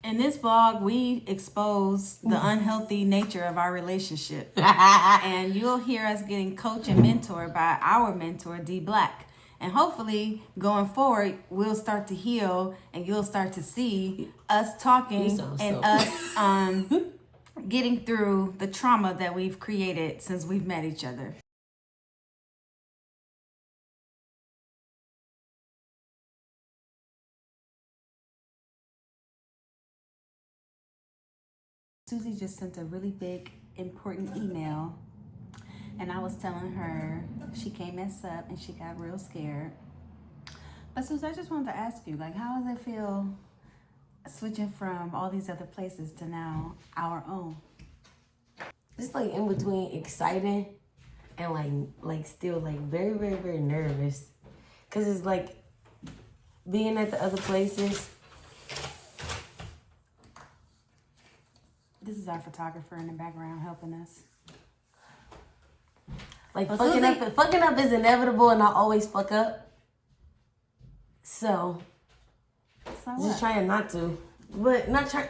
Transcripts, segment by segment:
In this vlog, we expose the unhealthy nature of our relationship. And you'll hear us getting coached and mentored by our mentor, D Black. And hopefully, going forward, we'll start to heal and you'll start to see us talking and us getting through the trauma that we've created since we've met each other. Susie just sent a really big, important email, and I was telling her she can't mess up and she got real scared. But Susie, I just wanted to ask you, like, how does it feel switching from all these other places to now our own? It's like in between exciting and like still like very, very, very nervous. Cause it's like being at the other places. This is our photographer in the background helping us. Like fucking up is inevitable, and I always fuck up. So just trying not to, but not trying.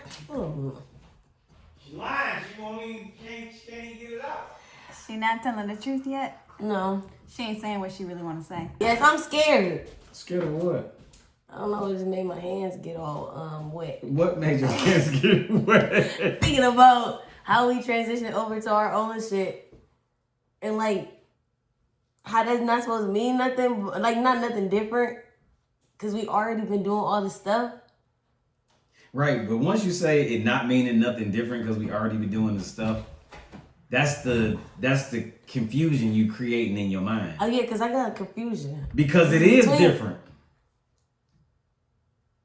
She's lying. She won't even can't even get it out. She not telling the truth yet? No. She ain't saying what she really want to say. Yes, I'm scared. Scared of what? I don't know. It just made my hands get all wet. What made your hands get wet? Thinking about how we transitioned over to our own shit, and like how that's not supposed to mean nothing, like not nothing different, cause we already been doing all this stuff. Right, but once you say it not meaning nothing different because we already been doing the stuff, that's the confusion you creating in your mind. Oh yeah, cause I got confusion. Because it is different.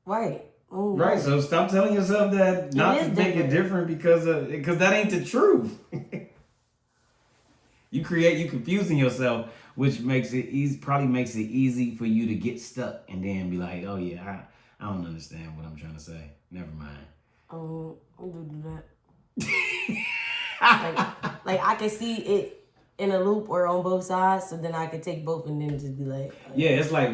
Right. Ooh, right. So stop telling yourself that not to make it different because that ain't the truth. You confusing yourself, which makes it easy. Probably makes it easy for you to get stuck and then be like, oh yeah, I don't understand what I'm trying to say. Never mind. I'll do that. like I can see it in a loop or on both sides, so then I can take both and then just be like, oh, yeah, it's like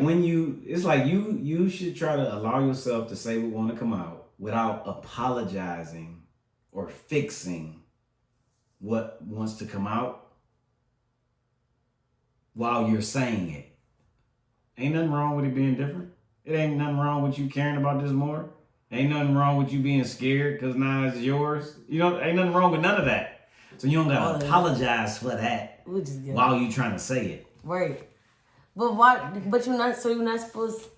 you should try to allow yourself to say what want to come out without apologizing or fixing what wants to come out while you're saying it. Ain't nothing wrong with it being different. It ain't nothing wrong with you caring about this more. Ain't nothing wrong with you being scared because now it's yours. You know, ain't nothing wrong with none of that. So you don't gotta apologize for that while you trying to say it. Right. But why? But you're not supposed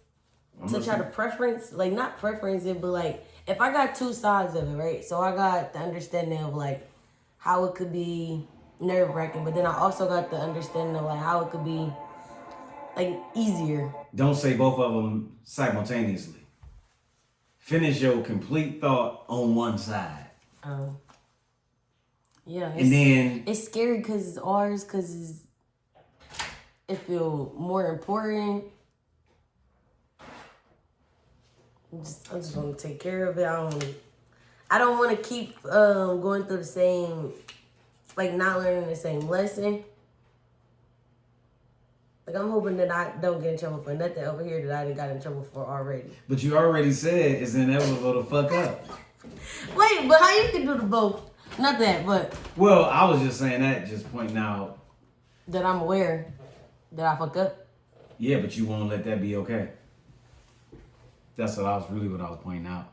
to try to preference, like not preference it, but like if I got two sides of it, right? So I got the understanding of like how it could be nerve-wracking, but then I also got the understanding of like how it could be like easier. Don't say both of them simultaneously. Finish your complete thought on one side. Yeah, and then it's scary because it's ours, because it feels more important. I just want to take care of it. I don't want to keep going through the same, like not learning the same lesson. Like I'm hoping that I don't get in trouble for nothing over here that I done got in trouble for already. But you already said it's inevitable to fuck up. Wait, but how you can do the both? Not that, but... Well, I was just saying that, just pointing out... that I'm aware that I fucked up? Yeah, but you won't let that be okay. That's what I was pointing out.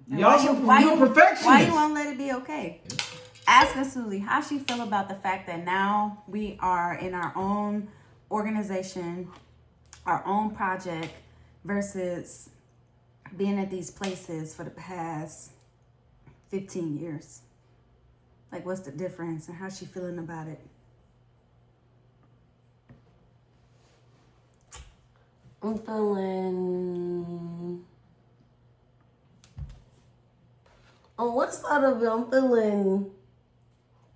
You're a perfectionist. Why you won't let it be okay? Ask us, Susie, how she feel about the fact that now we are in our own organization, our own project, versus being at these places for the past 15 years. Like, what's the difference and how's she feeling about it? I'm feeling... on one side of it, I'm feeling...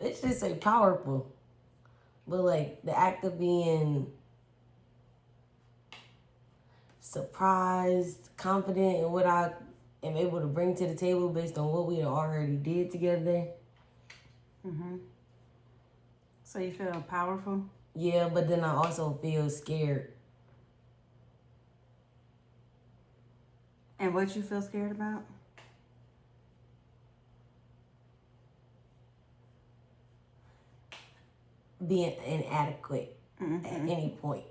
it's just like powerful. But like the act of being surprised, confident in what I am able to bring to the table based on what we already did together. Mm-hmm. So you feel powerful? Yeah, but then I also feel scared. And what you feel scared about? being inadequate at any point.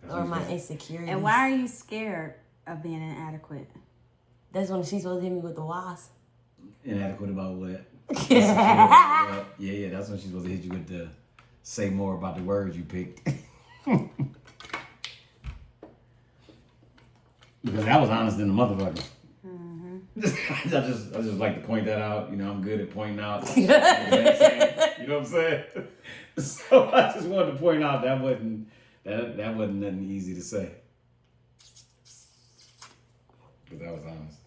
Or my insecurities. And why are you scared of being inadequate? That's when she's supposed to hit me with the wasp. Inadequate about what? Yeah, that's when she's supposed to hit you with the say more about the words you picked. Because that was honest in the motherfucker. I just like to point that out. You know, I'm good at pointing out. You know what I'm saying? So I just wanted to point out that wasn't nothing easy to say. Because that was honest.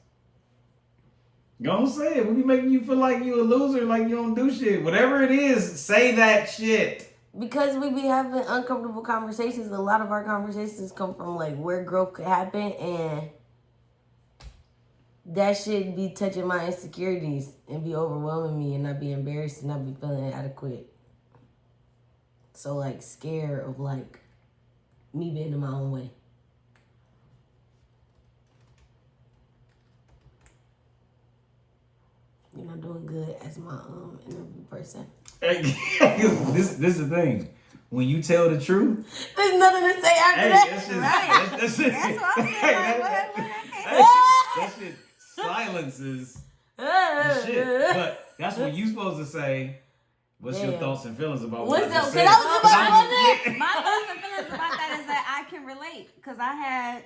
Don't say it. We be making you feel like you a loser, like you don't do shit. Whatever it is, say that shit. Because we be having uncomfortable conversations. A lot of our conversations come from like where growth could happen, and that shit be touching my insecurities and be overwhelming me, and not be embarrassed and not be feeling inadequate. So like scared of like me being in my own way. You're not doing good as my interview person. This is the thing. When you tell the truth, there's nothing to say after that. That's just, Right. That's what I'm saying. that shit silences the shit. But that's what you supposed to say. What's your thoughts and feelings about what I just said? My thoughts and feelings about that is that I can relate. Because I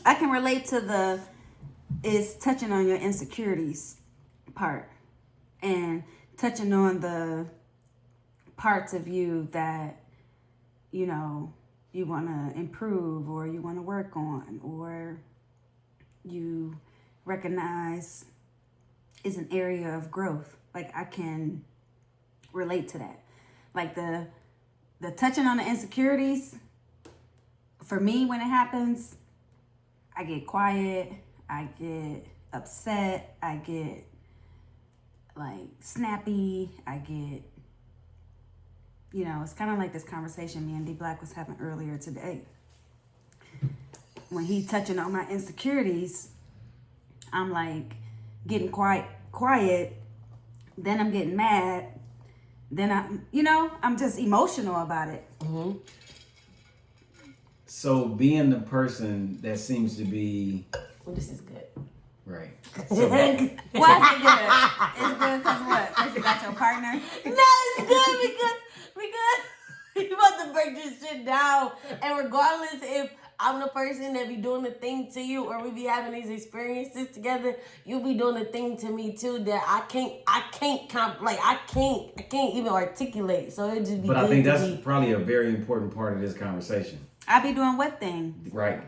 can relate to is touching on your insecurities part. And touching on the parts of you that, you know, you want to improve or you want to work on or you recognize is an area of growth. Like, I can relate to that. Like, the touching on the insecurities, for me, when it happens, I get quiet, I get upset, I get like snappy, I get, you know, it's kind of like this conversation me and D Black was having earlier today. When he's touching on my insecurities, I'm like getting quiet, then I'm getting mad, then I'm just emotional about it. Mm-hmm. So being the person that seems to be... Well, this is good. Right. So, why is it good? It's good because what? Because you got your partner? No, it's good because you about to break this shit down. And regardless if I'm the person that be doing the thing to you or we be having these experiences together, you be doing the thing to me too that I can't even articulate. So it just be. But I think that's probably a very important part of this conversation. I be doing what thing? Right.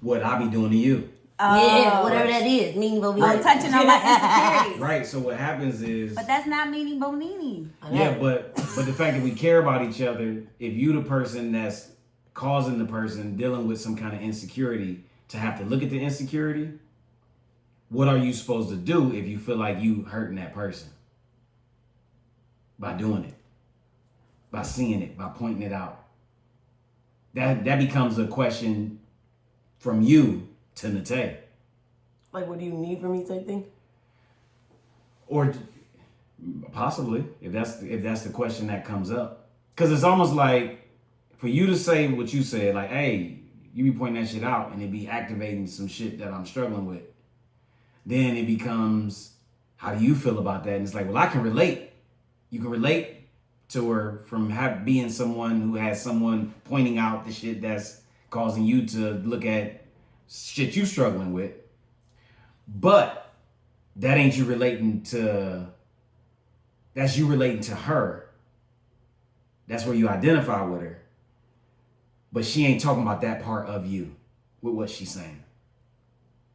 What I be doing to you. Yeah, whatever that is. Meaning Bonini. I'm touching on my insecurities. Right, so what happens is... But that's not meaning Bonini. Yeah, but the fact that we care about each other, if you the person that's causing the person dealing with some kind of insecurity to have to look at the insecurity, what are you supposed to do if you feel like you hurting that person? By doing it. By seeing it, by pointing it out. That becomes a question from you to Nate. Like, what do you need from me type thing? Or possibly, if that's the question that comes up. Because it's almost like, for you to say what you said, like, hey, you be pointing that shit out and it be activating some shit that I'm struggling with. Then it becomes, how do you feel about that? And it's like, well, I can relate. You can relate to her from being someone who has someone pointing out the shit that's causing you to look at shit you struggling with. But that ain't you relating to, that's you relating to her. That's where you identify with her. But she ain't talking about that part of you with what she's saying.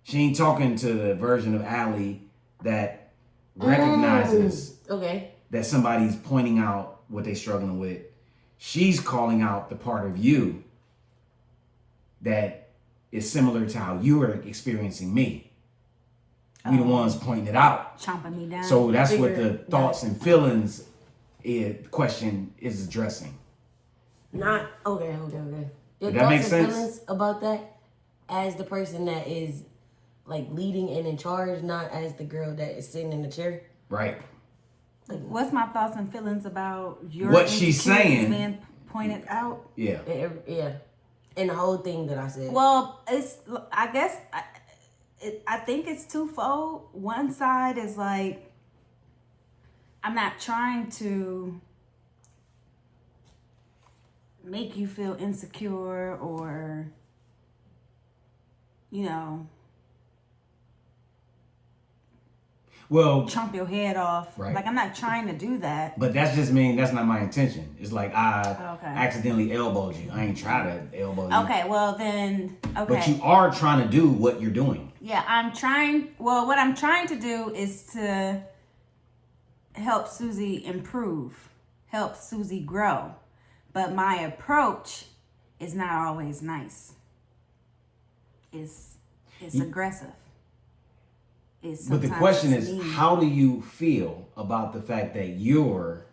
She ain't talking to the version of Allie that recognizes that somebody's pointing out what they're struggling with. She's calling out the part of you that is similar to how you are experiencing me. We the ones pointing it out. Chomping me down. So that's what the thoughts and feelings question is addressing. Not okay. Your Did that thoughts make and sense? feelings about that as the person that is like leading and in charge, not as the girl that is sitting in the chair. Right. What's my thoughts and feelings about your What she's saying being pointed out? Yeah. Yeah. And the whole thing that I said. Well, I guess I think it's twofold. One side is like, I'm not trying to make you feel insecure or, you know, Well, chomp your head off. Right. Like, I'm not trying to do that. but that's just mean that's not my intention. It's like I Okay. accidentally elbowed you. I ain't trying to elbow you. Okay, well then, okay. But you are trying to do what you're doing. Yeah, what I'm trying to do is to help Susie improve, help Susie grow. But my approach is not always nice. It's aggressive. But the question is, how do you feel about the fact that you're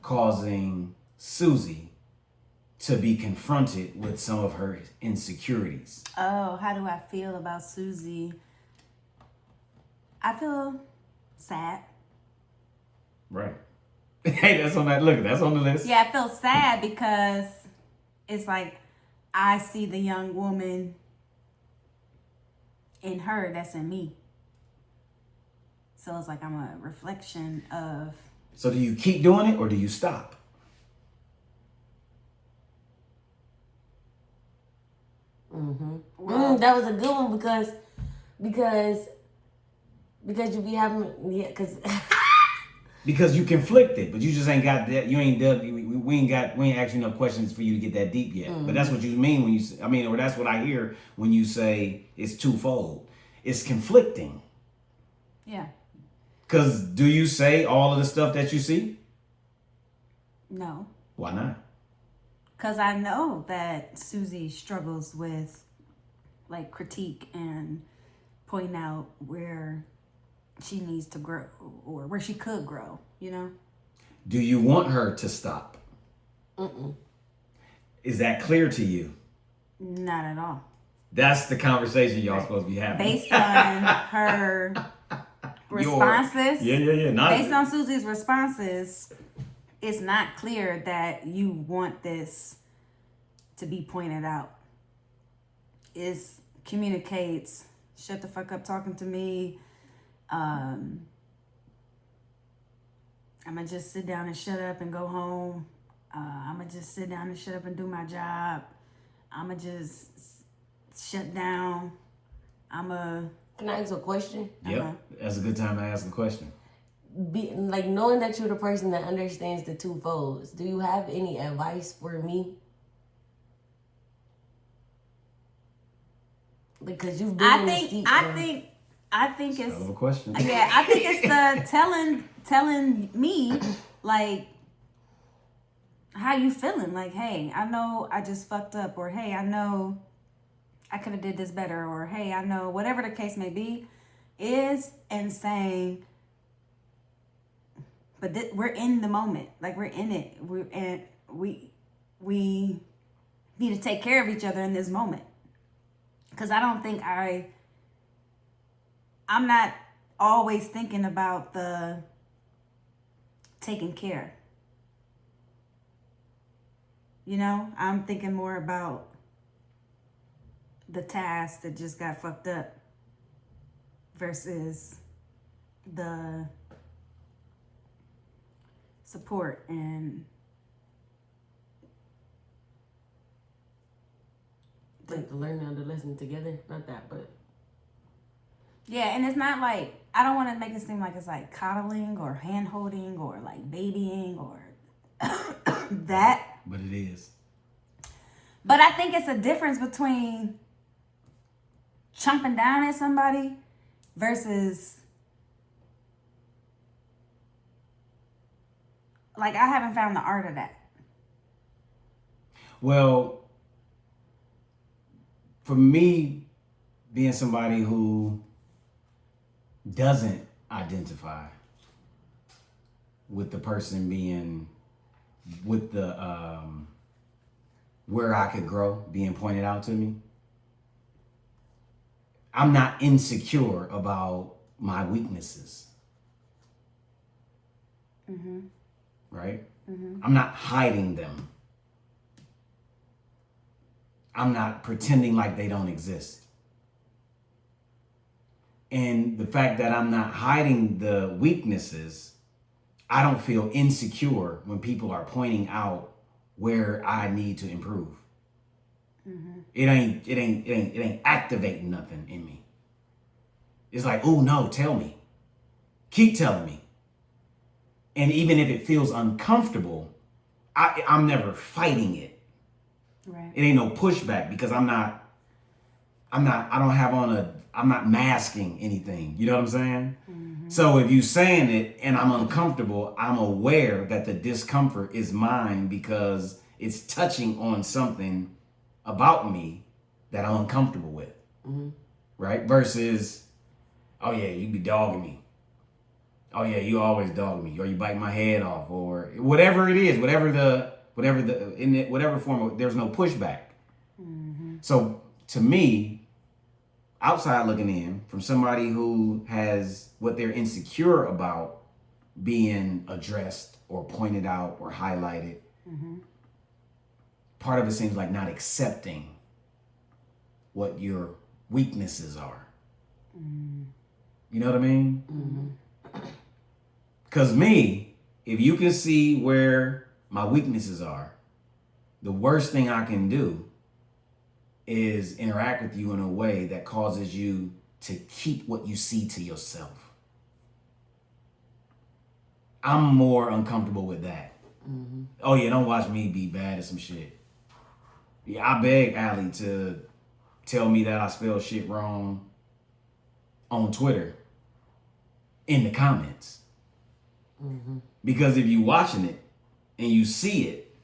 causing Susie to be confronted with some of her insecurities? Oh, how do I feel about Susie? I feel sad. Right. Hey, that's on that. Look, that's on the list. Yeah, I feel sad because it's like I see the young woman in her that's in me. So it's like I'm a reflection of. So do you keep doing it or do you stop? That was a good one because you be having Because you conflicted, but you just ain't got that. You ain't done. We ain't asked you enough questions for you to get that deep yet. But that's what you mean when you. Or that's what I hear when you say it's twofold. It's conflicting. Yeah. Because do you say all of the stuff that you see? No. Why not? Because I know that Susie struggles with like critique and pointing out where she needs to grow or where she could grow, you know? Do you want her to stop? Is that clear to you? Not at all. That's the conversation y'all supposed to be having. Based on her responses. Based on Susie's responses, it's not clear that you want this to be pointed out. It communicates, shut the fuck up talking to me. I'm gonna just sit down and shut up and go home. I'm gonna just sit down and shut up and do my job. I'm gonna just shut down. Can I ask a question? Yep, that's a good time to ask a question. Like knowing that you're the person that understands the two folds, do you have any advice for me? Because you've been in the seat. I think it's Hell of a question. Yeah, I think it's the telling me like how you feeling. Like, hey, I know I just fucked up, or hey, I know I could have did this better, or hey, I know whatever the case may be, and saying. But we're in the moment, like we're in it. We need to take care of each other in this moment. Because I don't think I'm not always thinking about the taking care. You know, I'm thinking more about the task that just got fucked up versus the support and like to learn the lesson together. Not that, but yeah. And it's not like, I don't want to make it seem like it's like coddling or hand holding or like babying or that. But it is. But I think it's a difference between chomping down at somebody versus like, I haven't found the art of that. Well, for me, being somebody who doesn't identify with the person being with the where I could grow being pointed out to me, I'm not insecure about my weaknesses. Right? I'm not hiding them. I'm not pretending like they don't exist. And the fact that I'm not hiding the weaknesses, I don't feel insecure when people are pointing out where I need to improve. It ain't activating nothing in me. It's like, oh no, tell me. Keep telling me. And even if it feels uncomfortable, I'm never fighting it. Right. It ain't no pushback because I'm not masking anything. You know what I'm saying? So if you saying it and I'm uncomfortable, I'm aware that the discomfort is mine because it's touching on something about me that I'm uncomfortable with. Right? Versus, oh yeah, you be dogging me. Oh yeah, you always dog me, or you bite my head off, or whatever it is, whatever form, there's no pushback. So to me, outside looking in, from somebody who has what they're insecure about being addressed or pointed out or highlighted, part of it seems like not accepting what your weaknesses are. You know what I mean? Because me, if you can see where my weaknesses are, the worst thing I can do is interact with you in a way that causes you to keep what you see to yourself. I'm more uncomfortable with that. Oh yeah, don't watch me be bad at some shit. Yeah, I beg Allie to tell me that I spell shit wrong on Twitter in the comments. Because if you watching it and you see it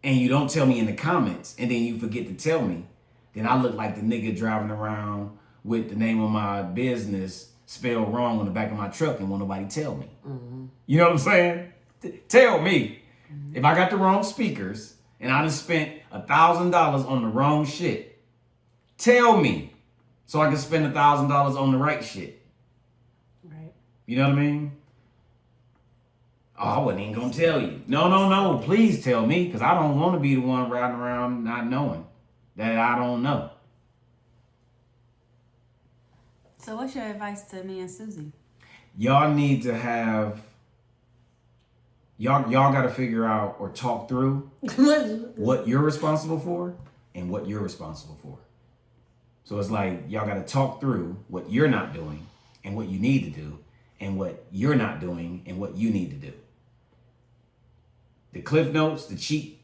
and you don't tell me in the comments and then you forget to tell me, then I look like the nigga driving around with the name of my business spelled wrong on the back of my truck and won't nobody tell me. You know what I'm saying? Tell me. If I got the wrong speakers and I just spent $1,000 on the wrong shit, tell me so I can spend $1,000 on the right shit. Right. You know what I mean? Oh, I wasn't even gonna tell you. No. Please tell me, because I don't want to be the one riding around not knowing that I don't know. So what's your advice to me and Susie? Y'all need to have, y'all got to figure out or talk through what you're responsible for and what you're responsible for. So it's like y'all got to talk through what you're not doing and what you need to do, and what you're not doing and what you need to do. The cliff notes, the cheat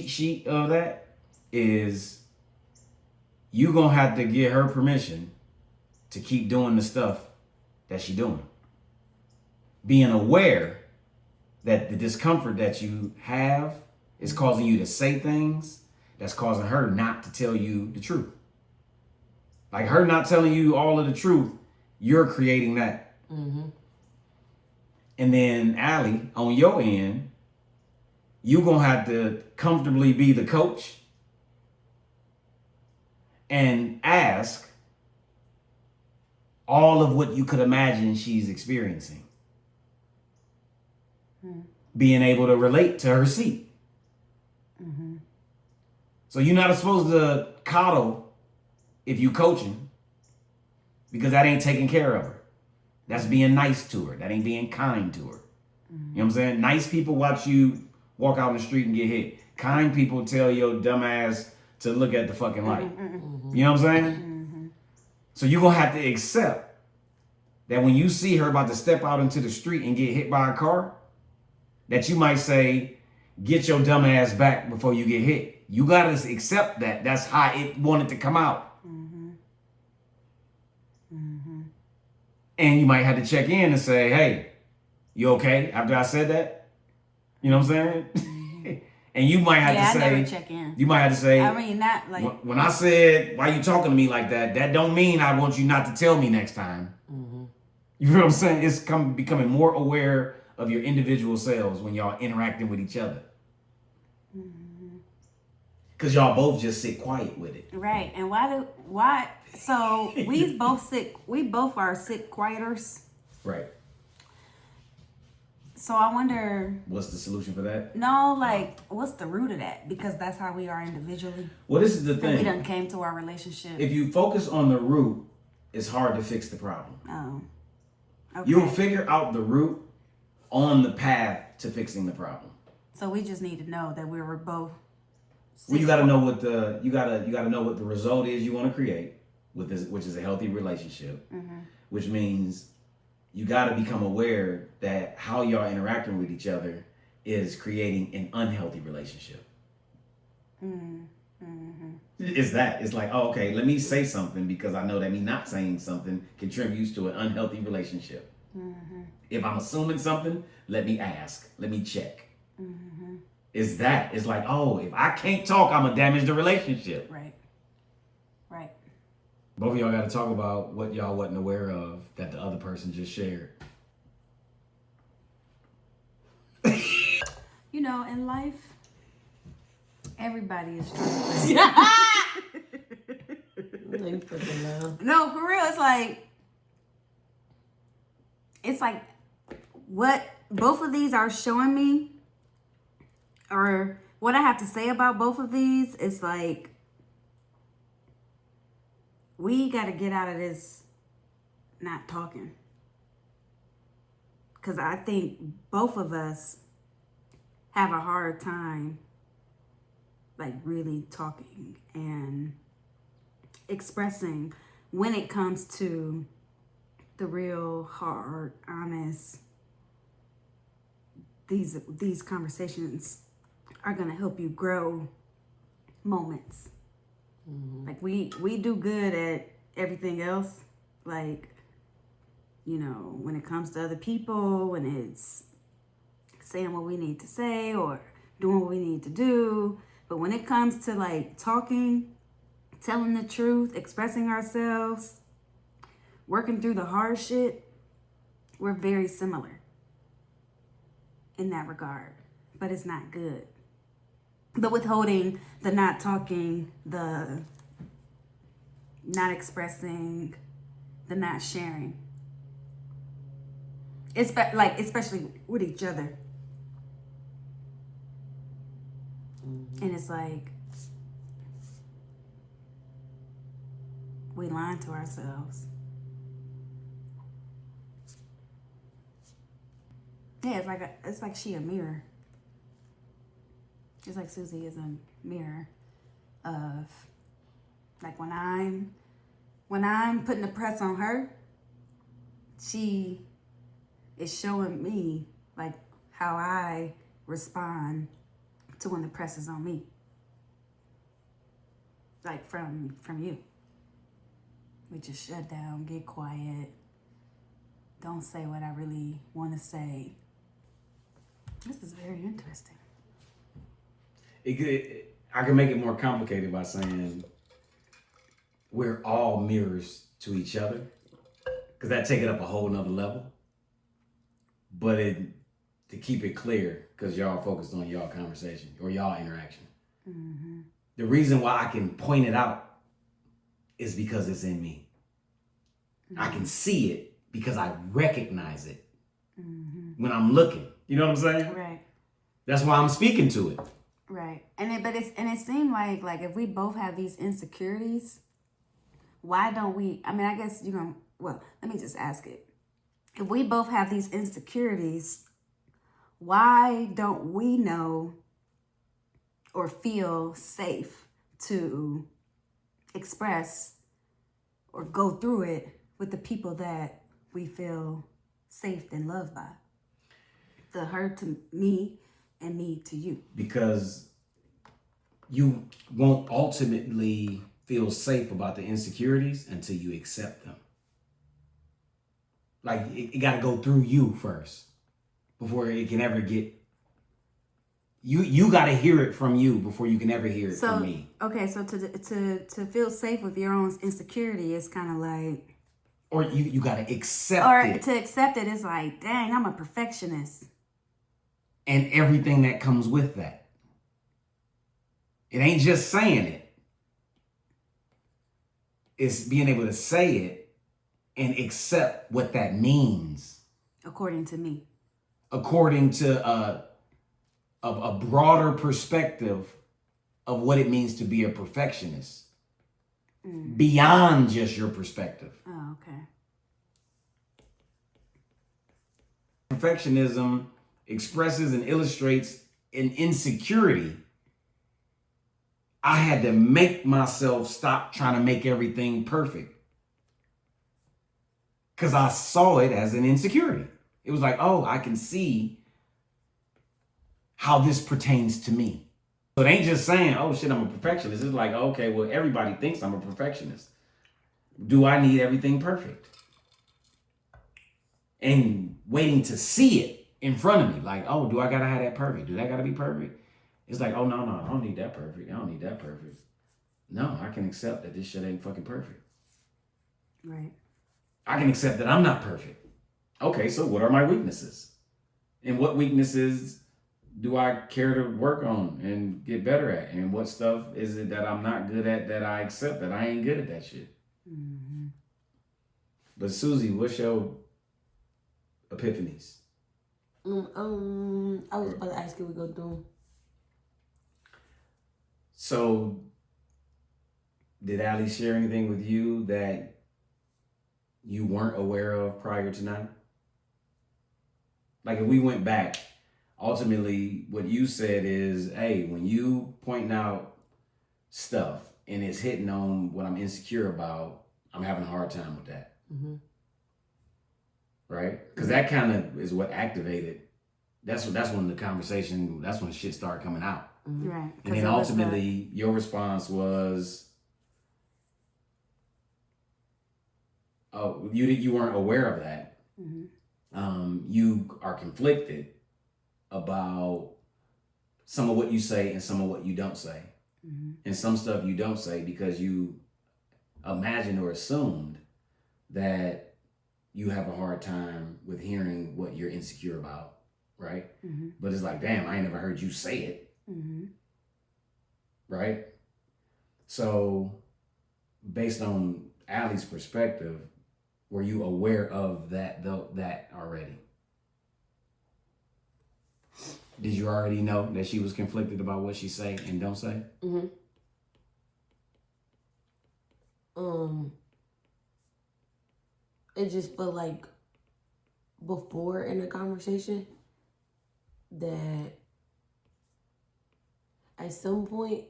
sheet of that is you gonna have to give her permission to keep doing the stuff that she's doing. Being aware that the discomfort that you have is causing you to say things that's causing her not to tell you the truth. Like her not telling you all of the truth, you're creating that. And then Allie, on your end, you're going to have to comfortably be the coach and ask all of what you could imagine she's experiencing. Being able to relate to her seat. So you're not supposed to coddle if you coaching, because that ain't taking care of her. That's being nice to her. That ain't being kind to her. You know what I'm saying? Nice people watch you walk out in the street and get hit. Kind people tell your dumb ass to look at the fucking light. You know what I'm saying? So you're going to have to accept that when you see her about to step out into the street and get hit by a car, that you might say, get your dumb ass back before you get hit. You got to accept that. That's how it wanted to come out. And you might have to check in and say, hey, you okay after I said that? You know what I'm saying? And you might have to say, I never check in. You might have to say, I mean, not like when I said, why you talking to me like that? That don't mean I want you not to tell me next time. You know what I'm saying? It's becoming more aware of your individual selves when y'all interacting with each other. Because y'all both just sit quiet with it. Right. And so we both are sick quieters. Right. So I wonder, What's the solution for that? no, like, what's the root of that? Because that's how we are individually. Well, this is the And thing. we done came to our relationship. If you focus on the root, it's hard to fix the problem. Oh. Okay. You'll figure out the root on the path to fixing the problem. So we just need to know that we were both. Well, you got to know what the know what the result is you want to create with this, which is a healthy relationship. Mm-hmm. Which means you got to become aware that how y'all interacting with each other is creating an unhealthy relationship. Mm-hmm. It's like, oh, okay, let me say something because I know that me not saying something contributes to an unhealthy relationship. Mm-hmm. If I'm assuming something, let me ask, let me check. Mm-hmm. It's like, oh, if I can't talk, I'm gonna damage the relationship. Right. Right. Both of y'all got to talk about what y'all wasn't aware of that the other person just shared. You know, in life, everybody is trying to No, for real, it's like what both of these are showing me, or what I have to say about both of these is like, we got to get out of this not talking. Because I think both of us have a hard time, like, really talking and expressing when it comes to the real, hard, honest, these conversations are going to help you grow moments. Mm-hmm. Like, we do good at everything else. Like, you know, when it comes to other people, when it's saying what we need to say or doing what we need to do. But when it comes to, like, talking, telling the truth, expressing ourselves, working through the hard shit, we're very similar in that regard. But it's not good. The withholding, the not talking, the not expressing, the not sharing. Especially with each other. And it's like, we lying to ourselves. Yeah, it's like she a mirror. Just like Susie is a mirror of, like, when I'm putting the press on her, she is showing me, like, how I respond to when the press is on me. Like, from you. We just shut down, get quiet, don't say what I really want to say. This is very interesting. I can make it more complicated by saying we're all mirrors to each other, because that take it up a whole nother level. But to keep it clear, because y'all focused on y'all conversation or y'all interaction. Mm-hmm. The reason why I can point it out is because it's in me. Mm-hmm. I can see it because I recognize it when I'm looking. You know what I'm saying? Right. That's why I'm speaking to it. Right. And it seemed like if we both have these insecurities, why don't we, I mean, I guess let me just ask it. If we both have these insecurities, why don't we know or feel safe to express or go through it with the people that we feel safe and loved by? Her to me and me to you. Because you won't ultimately feel safe about the insecurities until you accept them. Like, it got to go through you first before it can ever get. You got to hear it from you before you can ever hear it from me. Okay, so to feel safe with your own insecurity is kind of like. Or you got to accept it. Or to accept it is like, dang, I'm a perfectionist. And everything that comes with that. It ain't just saying it. It's being able to say it and accept what that means. According to me. According to a broader perspective of what it means to be a perfectionist. Beyond just your perspective. Oh, okay. Perfectionism expresses and illustrates an insecurity. I had to make myself stop trying to make everything perfect. Because I saw it as an insecurity. It was like, oh, I can see how this pertains to me. So it ain't just saying, oh shit, I'm a perfectionist. It's like, okay, well, everybody thinks I'm a perfectionist. Do I need everything perfect? And waiting to see it in front of me. Like, oh, do I gotta have that perfect? Do that gotta be perfect? It's like, oh, no, I don't need that perfect. I don't need that perfect. No, I can accept that this shit ain't fucking perfect. Right. I can accept that I'm not perfect. Okay, so what are my weaknesses? And what weaknesses do I care to work on and get better at? And what stuff is it that I'm not good at that I accept that I ain't good at that shit? Mm-hmm. But Susie, what's your epiphanies? I was about to ask you we go through. So, did Allie share anything with you that you weren't aware of prior to now? Like if we went back, ultimately what you said is, hey, when you pointing out stuff and it's hitting on what I'm insecure about, I'm having a hard time with that. Mm-hmm. Right? Because that kind of is what activated. That's when the conversation, that's when shit started coming out. Mm-hmm. Right. And then ultimately your response was, oh, you weren't aware of that. Mm-hmm. You are conflicted about some of what you say and some of what you don't say. Mm-hmm. And some stuff you don't say because you imagined or assumed that you have a hard time with hearing what you're insecure about, right? Mm-hmm. But it's like, damn, I ain't never heard you say it. Mm-hmm. Right? So based on Allie's perspective, were you aware of that already? Did you already know that she was conflicted about what she say and don't say? Mm-hmm. It just felt like before in the conversation that at some point,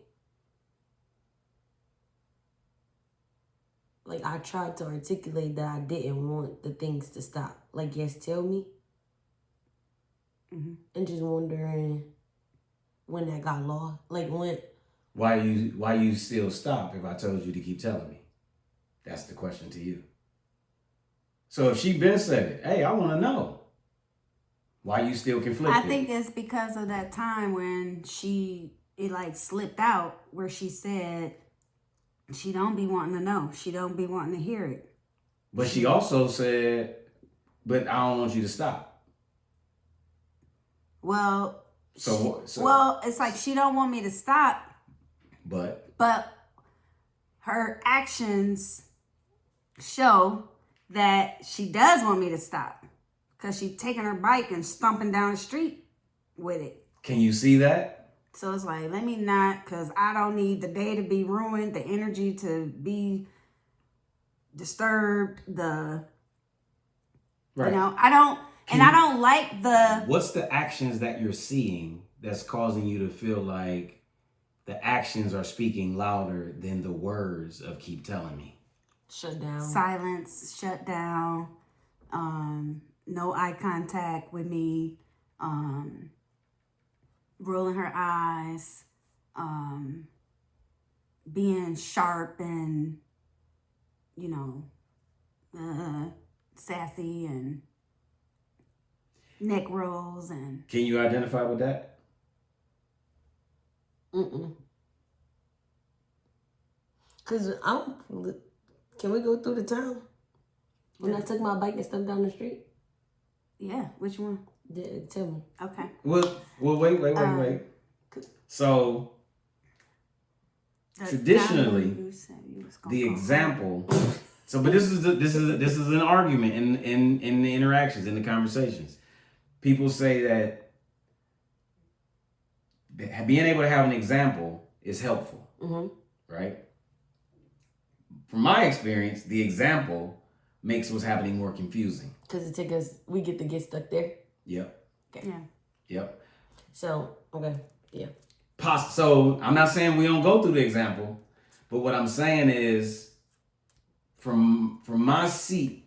like I tried to articulate that I didn't want the things to stop. Like, yes, tell me. Mm-hmm. And just wondering when that got lost. Like when. Why you still stop if I told you to keep telling me? That's the question to you. So if she been said it, hey, I want to know. Why you still conflicted? I think it's because of that time when it like slipped out where she said she don't be wanting to know. She don't be wanting to hear it. But she also said, but I don't want you to stop. Well, so it's like she don't want me to stop. But her actions show that she does want me to stop. Because she's taking her bike and stomping down the street with it. Can you see that? So it's like, let me not, because I don't need the day to be ruined, the energy to be disturbed, right. I don't like the... What's the actions that you're seeing that's causing you to feel like the actions are speaking louder than the words of keep telling me? Shut down. Silence, shut down, no eye contact with me, rolling her eyes, being sharp and, sassy and neck rolls and... Can you identify with that? Because can we go through the town? When I took my bike and stuff down the street? Yeah, which one? Tell me. Okay. Well, wait. So, Traditionally, You said you was gonna the go example. So, but this is an argument in the interactions, in the conversations. People say that being able to have an example is helpful, right? From my experience, the example makes what's happening more confusing. Because we get to get stuck there. Yep. Okay. Yeah. Yep. So, okay. Yeah. So I'm not saying we don't go through the example, but what I'm saying is, from my seat,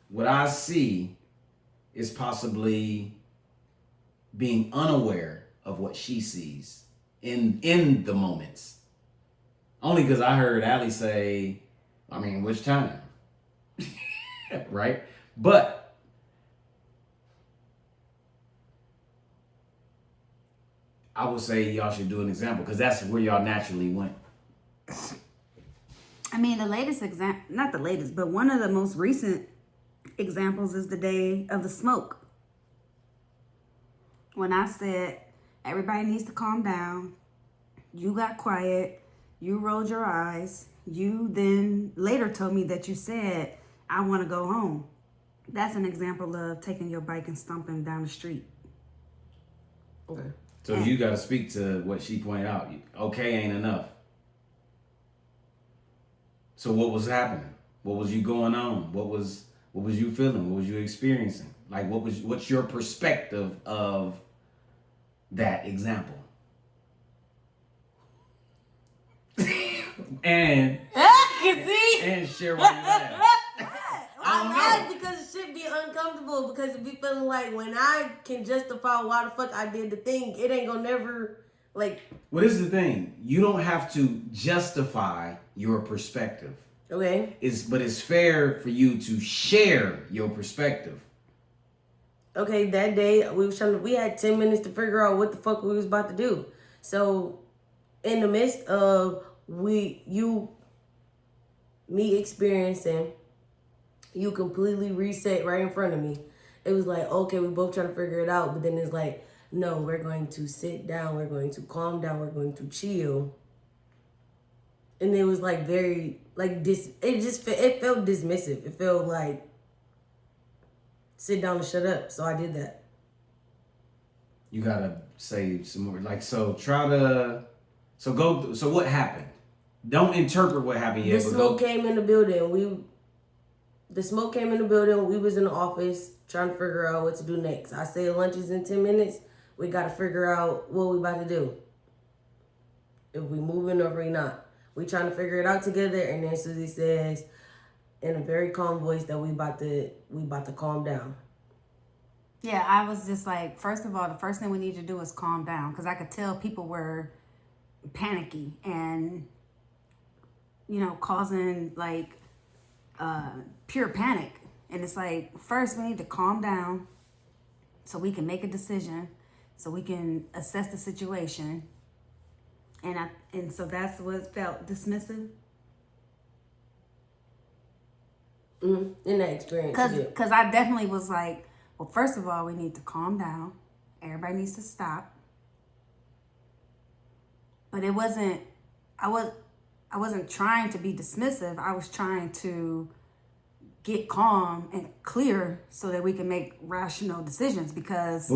what I see is possibly being unaware of what she sees in the moments. Only because I heard Allie say, I mean, which time? Right? But I would say y'all should do an example, because that's where y'all naturally went. I mean, the latest example, not the latest, but one of the most recent examples is the day of the smoke. When I said, everybody needs to calm down, you got quiet, you rolled your eyes, you then later told me that you said, I want to go home. That's an example of taking your bike and stomping down the street. Okay. So you got to speak to what she pointed out. Okay ain't enough. So what was happening? What was you going on? What was you feeling? What was you experiencing? Like, what's your perspective of that example? and and share what you have. I laugh because it should be uncomfortable, because it be feeling like when I can justify why the fuck I did the thing, it ain't gonna never, like... Well, this is the thing. You don't have to justify your perspective. Okay. But it's fair for you to share your perspective. Okay, that day, we had 10 minutes to figure out what the fuck we was about to do. So, in the midst of me experiencing, you completely reset right in front of me. It was like, okay, we both trying to figure it out, but then it's like, no, we're going to sit down, we're going to calm down, we're going to chill. And it was like very, like, it felt dismissive. It felt like, sit down and shut up. So I did that. You gotta say some more. Like, so what happened? Don't interpret what happened yet. The smoke came in the building. The smoke came in the building. We was in the office trying to figure out what to do next. I said lunch is in 10 minutes. We got to figure out what we about to do. If we moving or we not. We trying to figure it out together. And then Susie says in a very calm voice that we about to calm down. Yeah, I was just like, first of all, the first thing we need to do is calm down, because I could tell people were panicky and, causing like pure panic. And it's like, first we need to calm down so we can make a decision, so we can assess the situation. And so that's what felt dismissive. In that experience. Because I definitely was like, well, first of all, we need to calm down. Everybody needs to stop. But it wasn't, I wasn't trying to be dismissive. I was trying to get calm and clear so that we can make rational decisions, because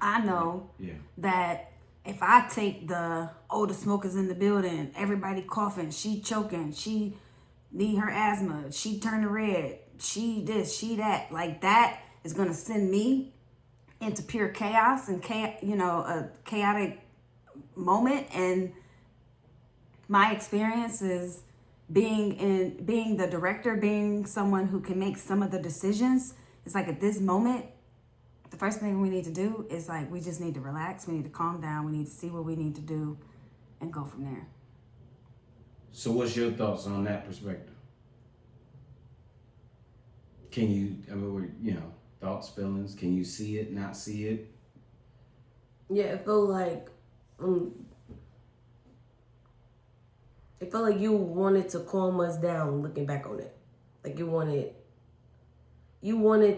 I know that if I take the smokers in the building, everybody coughing, she choking, she need her asthma, she turned red, she this, she that, like that is going to send me into pure chaos and a chaotic moment. And my experience is being the director, being someone who can make some of the decisions. It's like, at this moment, the first thing we need to do is like, we just need to relax. We need to calm down. We need to see what we need to do and go from there. So what's your thoughts on that perspective? Can you, thoughts, feelings, can you see it, not see it? Yeah, it felt like you wanted to calm us down looking back on it. Like you wanted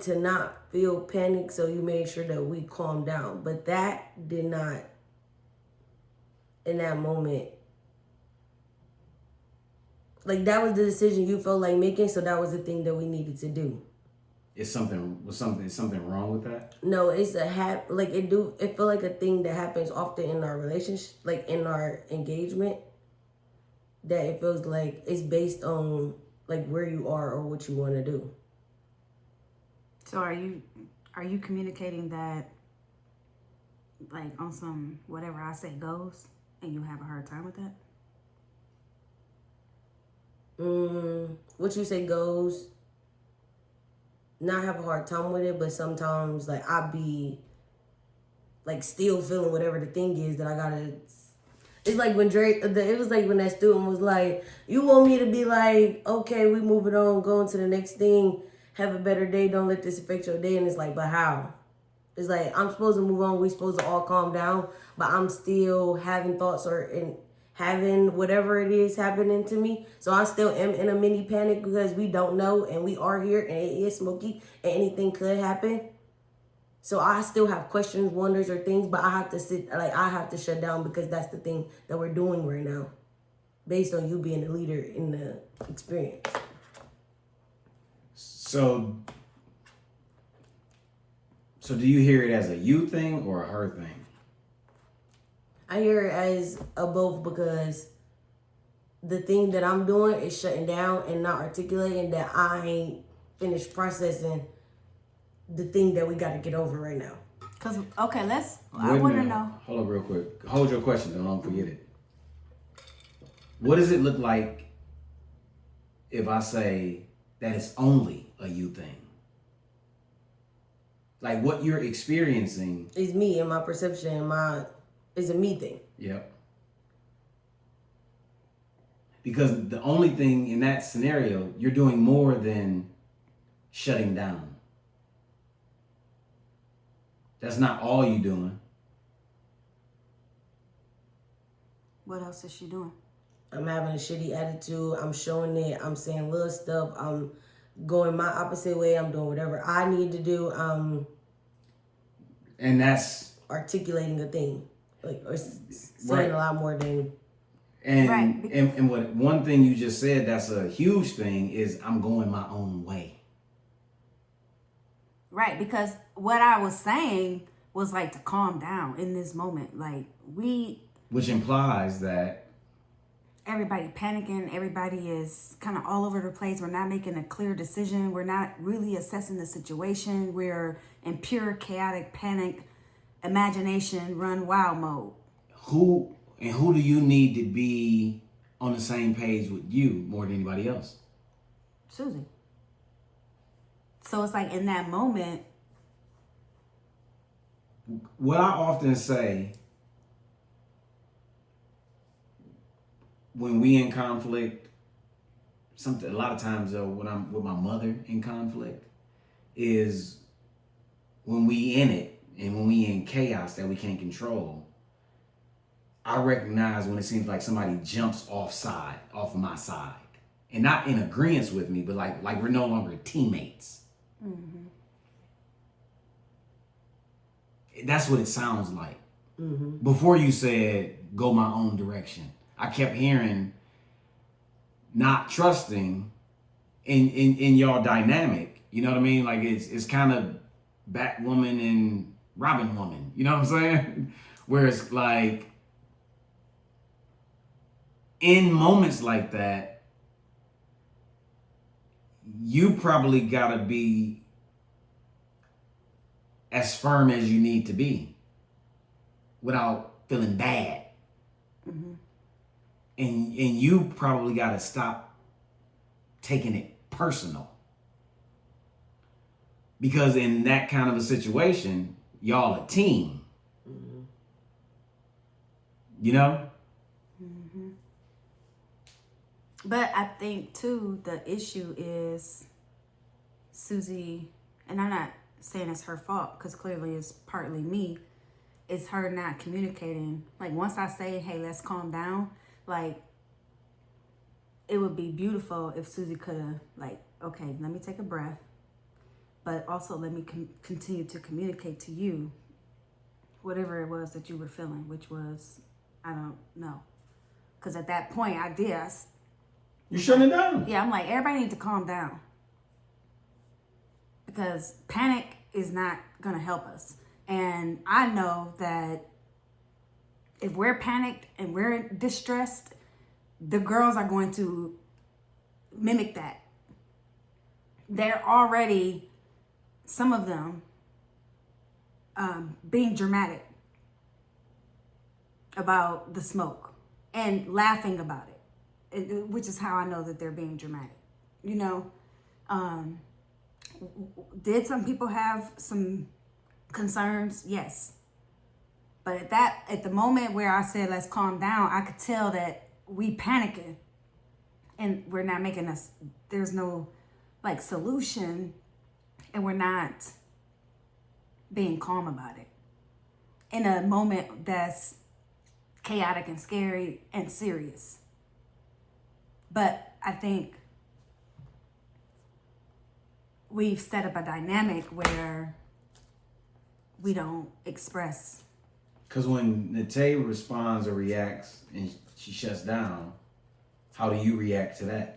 to not feel panic, so you made sure that we calmed down. But that did not, in that moment, Like, that was the decision you felt like making, so that was the thing that we needed to do. Is something wrong with that? No, it's it feel like a thing that happens often in our relationship, like in our engagement, that it feels like it's based on like where you are or what you want to do. So are you communicating that like on some whatever I say goes, and you have a hard time with that? What you say goes. Not have a hard time with it, but sometimes like I be like still feeling whatever the thing is that I gotta. It's like when it was like when that student was like, "You want me to be like, okay, we moving on, going to the next thing, have a better day, don't let this affect your day," and it's like, but how? It's like I'm supposed to move on, we supposed to all calm down, but I'm still having thoughts having whatever it is happening to me. So I still am in a mini panic because we don't know and we are here and it is smoky and anything could happen. So I still have questions, wonders, or things, but I have to shut down because that's the thing that we're doing right now, based on you being the leader in the experience. So do you hear it as a you thing or a her thing? I hear it as a both, because the thing that I'm doing is shutting down and not articulating that I ain't finished processing the thing that we got to get over right now. Cause okay, I want to know. Hold up real quick. Hold your question, don't forget it. What does it look like if I say that it's only a you thing? Like what you're experiencing is me and my perception and it's a me thing. Yep. Because the only thing in that scenario, you're doing more than shutting down. That's not all you're doing. What else is she doing? I'm having a shitty attitude. I'm showing it. I'm saying little stuff. I'm going my opposite way. I'm doing whatever I need to do. And that's articulating a thing, or saying right. A lot more than. And right. and what one thing you just said that's a huge thing is I'm going my own way. Right, because what I was saying was like to calm down in this moment, like which implies that everybody panicking, everybody is kind of all over the place. We're not making a clear decision. We're not really assessing the situation. We're in pure chaotic panic, imagination, run wild mode. Who do you need to be on the same page with you more than anybody else? Susie. So it's like in that moment. What I often say when we in conflict, a lot of times though, when I'm with my mother in conflict, is when we in it and when we in chaos that we can't control, I recognize when it seems like somebody jumps off of my side. And not in agreement with me, but like we're no longer teammates. Mm-hmm. That's what it sounds like. Mm-hmm. Before you said, go my own direction, I kept hearing not trusting in y'all dynamic. You know what I mean? Like it's kind of Batwoman and Robin Woman. You know what I'm saying? Where it's like, in moments like that, you probably gotta be as firm as you need to be without feeling bad. Mm-hmm. And you probably gotta stop taking it personal. Because in that kind of a situation, y'all a team. Mm-hmm. You know? Mm-hmm. But I think too, the issue is Susie, and I'm not saying it's her fault because clearly it's partly me. It's her not communicating. Like once I say, hey, let's calm down, like it would be beautiful if Susie could have like, okay, let me take a breath, but also let me continue to communicate to you whatever it was that you were feeling, which was, I don't know. Because at that point I You shutting it down. Yeah, I'm like, everybody needs to calm down. Because panic is not going to help us. And I know that if we're panicked and we're distressed, the girls are going to mimic that. They're already, some of them, being dramatic about the smoke and laughing about it, which is how I know that they're being dramatic. You know, did some people have some concerns? Yes. But at the moment where I said, let's calm down, I could tell that we panicking and we're not there's no like solution, and we're not being calm about it in a moment that's chaotic and scary and serious. But I think we've set up a dynamic where we don't express. Because when Nate responds or reacts and she shuts down, how do you react to that?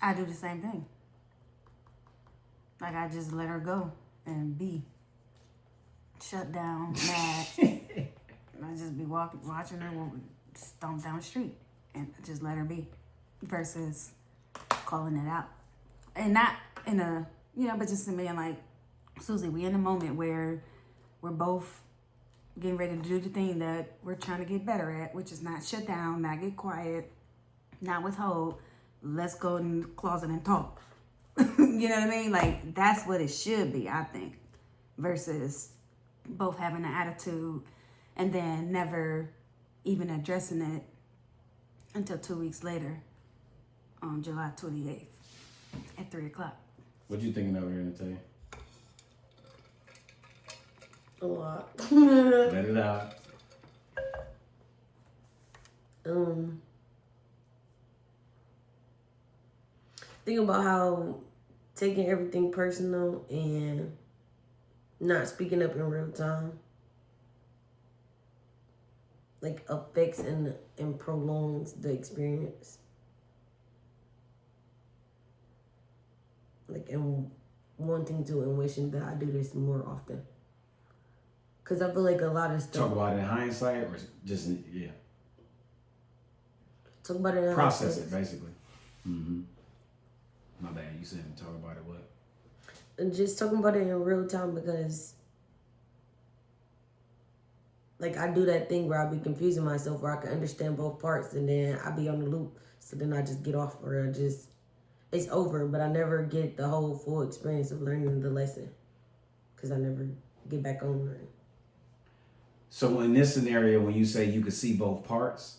I do the same thing. Like, I just let her go and be shut down, mad. And I just be watching her stomp down the street and just let her be, versus calling it out. And not in a, but just in being like, Susie, we in a moment where we're both getting ready to do the thing that we're trying to get better at, which is not shut down, not get quiet, not withhold. Let's go in the closet and talk. You know what I mean? Like, that's what it should be, I think, versus both having an attitude and then never even addressing it until 2 weeks later on July 28th at 3:00. What you thinking over here, Nate? A lot. Let it out. Think about how taking everything personal and not speaking up in real time like affects and prolongs the experience. Like, and wanting to and wishing that I do this more often. Because I feel like a lot of stuff. Talk about it in hindsight or just, yeah. Talk about it in Process hindsight. it, basically. Mm-hmm. My bad, you said talk about it what? And just talking about it in real time, because like I do that thing where I be confusing myself, where I can understand both parts and then I be on the loop. So then I just get off, or it's over, but I never get the whole full experience of learning the lesson because I never get back on it. So in this scenario, when you say you could see both parts,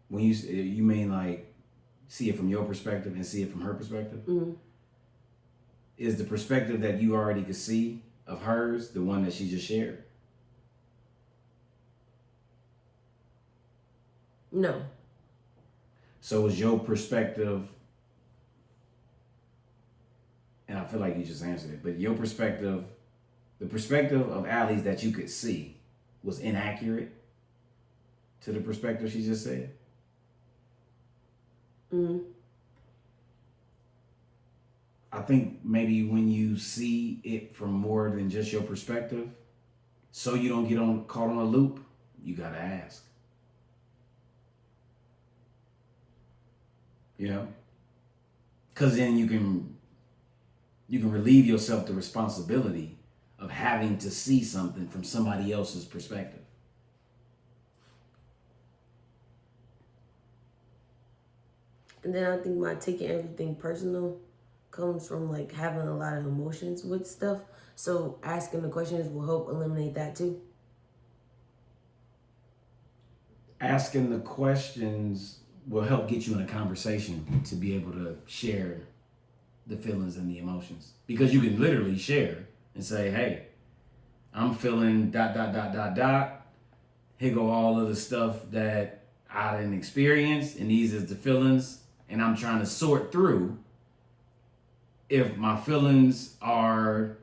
when you mean like see it from your perspective and see it from her perspective? Mm-hmm. Is the perspective that you already could see of hers the one that she just shared? No. So is your perspective, and I feel like you just answered it, but your perspective, the perspective of Allie's that you could see was inaccurate to the perspective she just said? Mm-hmm. I think maybe when you see it from more than just your perspective, so you don't get caught on a loop, you gotta ask. You know? Because then you can relieve yourself the responsibility of having to see something from somebody else's perspective. And then I think my taking everything personal comes from like having a lot of emotions with stuff. So asking the questions will help eliminate that too. Asking the questions will help get you in a conversation to be able to share the feelings and the emotions. Because you can literally share and say, hey, I'm feeling ... Here go all of the stuff that I didn't experience, and these is the feelings, and I'm trying to sort through if my feelings are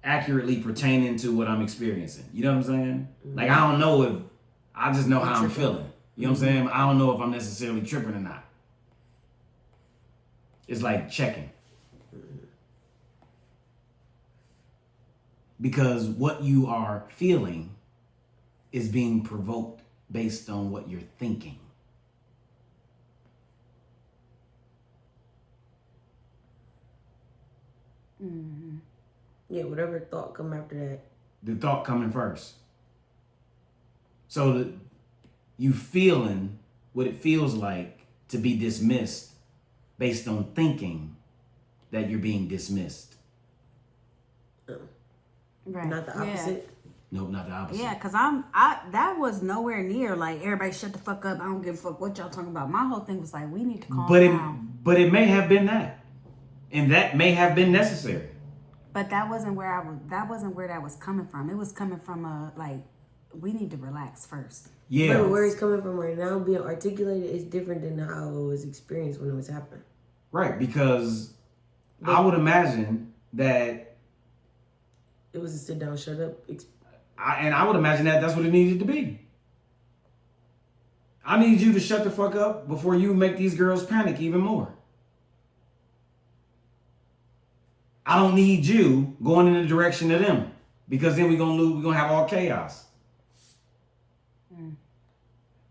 accurately pertaining to what I'm experiencing. You know what I'm saying? Like, I don't know if, I just know how I'm feeling. You know what I'm saying? I don't know if I'm necessarily tripping or not. It's like checking. Because what you are feeling is being provoked based on what you're thinking. Mm-hmm. Yeah, whatever thought come after that. The thought coming first. So you feeling what it feels like to be dismissed based on thinking that you're being dismissed. Right. Not the opposite. Yeah. Nope, not the opposite. Yeah, because that was nowhere near like everybody shut the fuck up. I don't give a fuck what y'all talking about. My whole thing was like, we need to calm down. But it may have been that. And that may have been necessary. But that wasn't where that was coming from. It was coming from like, we need to relax first. Yeah. But where it's coming from right now, being articulated, is different than how it was experienced when it was happening. Right, because I would imagine that it was a sit down, shut up. And I would imagine that that's what it needed to be. I need you to shut the fuck up before you make these girls panic even more. I don't need you going in the direction of them, because then we're gonna have all chaos.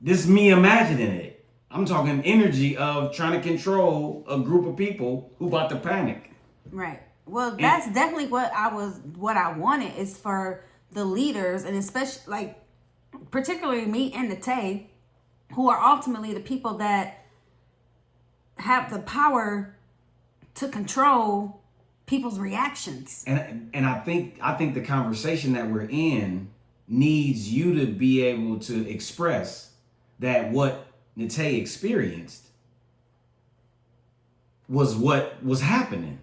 This is me imagining it. I'm talking energy of trying to control a group of people who about to panic. Right. Well, that's definitely what I wanted, is for the leaders, and especially like particularly me and the Tay, who are ultimately the people that have the power to control people's reactions. And I think the conversation that we're in needs you to be able to express that what Nate experienced was what was happening.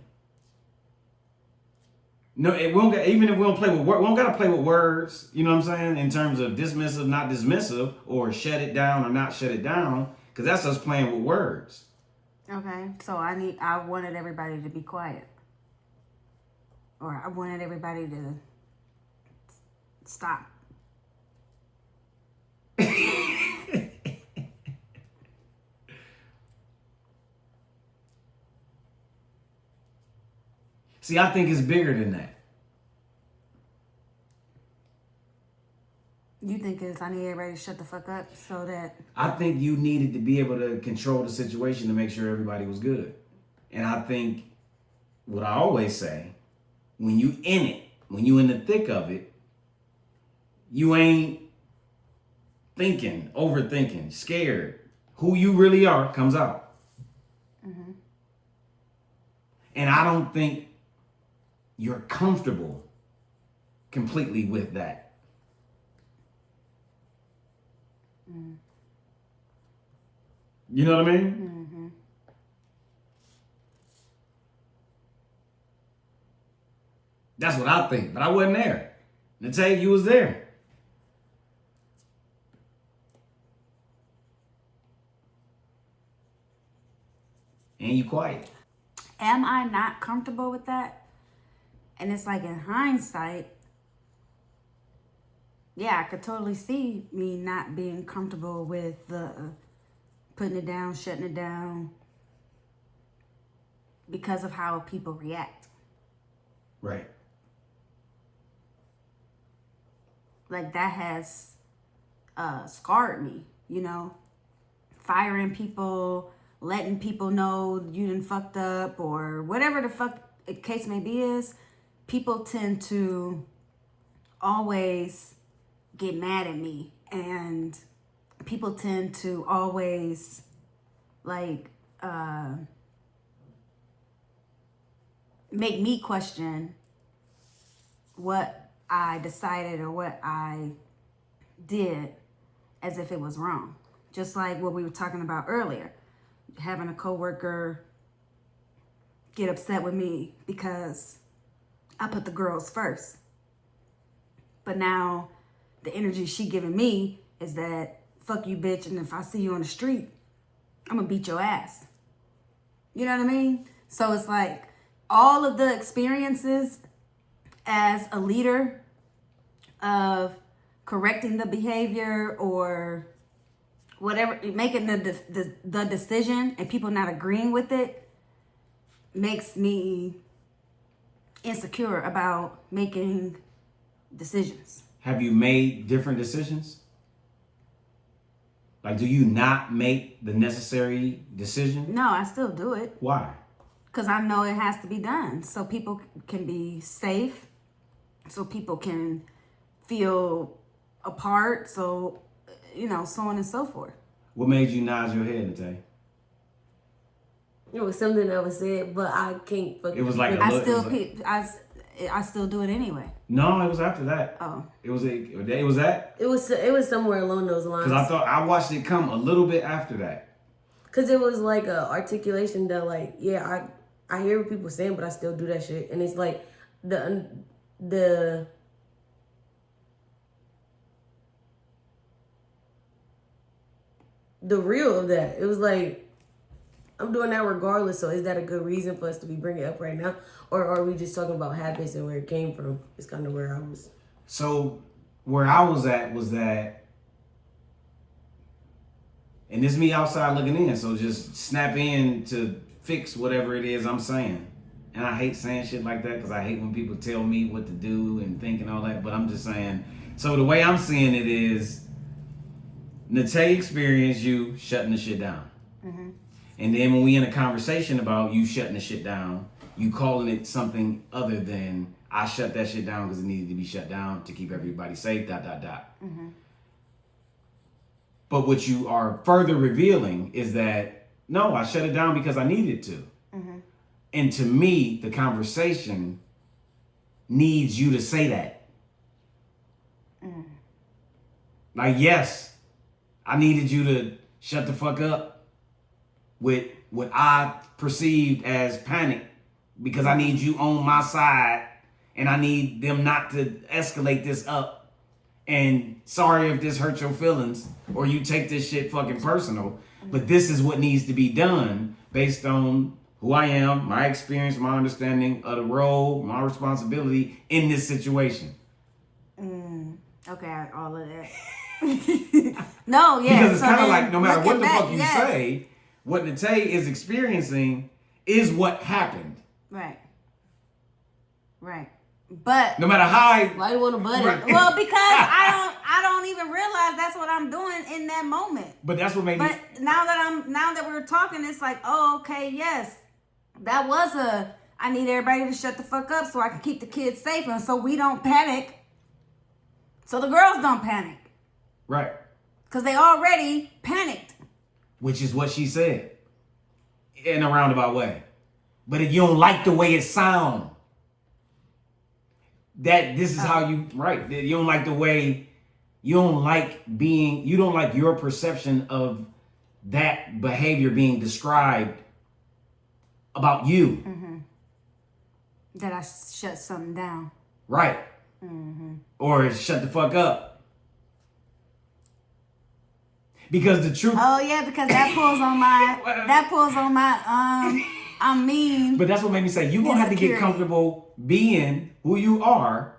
No, even if we don't play with words, we don't gotta play with words. You know what I'm saying? In terms of dismissive, not dismissive, or shut it down or not shut it down, because that's us playing with words. Okay, so I wanted everybody to be quiet, or I wanted everybody to stop. See, I think it's bigger than that. You think I need everybody to shut the fuck up so that... I think you needed to be able to control the situation to make sure everybody was good. And I think what I always say, when you in it, when you in the thick of it, you ain't thinking, overthinking, scared. Who you really are comes out. Mm-hmm. And I don't think you're comfortable completely with that. You know what I mean? Mm-hmm. That's what I think, but I wasn't there. Nate, you was there. And you quiet. Am I not comfortable with that? And it's like, in hindsight, yeah, I could totally see me not being comfortable with the putting it down, shutting it down, because of how people react. Right. Like, that has scarred me, you know? Firing people, letting people know you done fucked up, or whatever the fuck the case may be is, people tend to always get mad at me, and people tend to always like make me question what I decided or what I did, as if it was wrong. Just like what we were talking about earlier, having a coworker get upset with me because I put the girls first. But now the energy she giving me is that, fuck you, bitch, and if I see you on the street, I'm gonna beat your ass. You know what I mean? So it's like all of the experiences as a leader of correcting the behavior or whatever, making the decision and people not agreeing with it makes me insecure about making decisions. Have you made different decisions? Like, do you not make the necessary decision? No, I still do it. Why? Because I know it has to be done so people can be safe, so people can feel apart, so, so on and so forth. What made you nod your head, Natay? It was something that was said, but I can't. It was like I still do it anyway. No, it was after that. Oh. It was that? It was somewhere along those lines. Because I watched it come a little bit after that. Because it was like a articulation that, like, yeah, I hear what people saying, but I still do that shit. And it's like the real of that. It was like, I'm doing that regardless. So is that a good reason for us to be bringing it up right now? Or are we just talking about habits and where it came from? It's kind of where I was. So where I was at was that, and this is me outside looking in, so just snap in to fix whatever it is I'm saying. And I hate saying shit like that because I hate when people tell me what to do and think and all that, but I'm just saying. So the way I'm seeing it is, Natay experienced you shutting the shit down. Mm-hmm. And then when we in a conversation about you shutting the shit down, you calling it something other than I shut that shit down because it needed to be shut down to keep everybody safe, ... Mm-hmm. But what you are further revealing is that, no, I shut it down because I needed to. Mm-hmm. And to me, the conversation needs you to say that. Mm. Like, yes, I needed you to shut the fuck up with what I perceived as panic because I need you on my side and I need them not to escalate this up. And sorry if this hurts your feelings or you take this shit fucking personal, but this is what needs to be done based on who I am, my experience, my understanding of the role, my responsibility in this situation. Okay, all of that. No, yeah. Because it's kind of like no matter what the fuck you say, what Natay is experiencing is what happened. Right. Right. But no matter how why you want to butt it? Well, because I don't even realize that's what I'm doing in that moment. But that's what made me. But now that we're talking, it's like, oh, okay, yes, that was I need everybody to shut the fuck up so I can keep the kids safe and so we don't panic. So the girls don't panic. Right. Because they already panicked. Which is what she said in a roundabout way. But if you don't like the way it sounds, that this is how you, right. You don't like the way, you don't like your perception of that behavior being described about you. Mm-hmm. That I shut something down. Right. Mm-hmm. Or shut the fuck up. Because the truth. Oh yeah, because that pulls on my I'm mean. But that's what made me say you're gonna have to get comfortable being who you are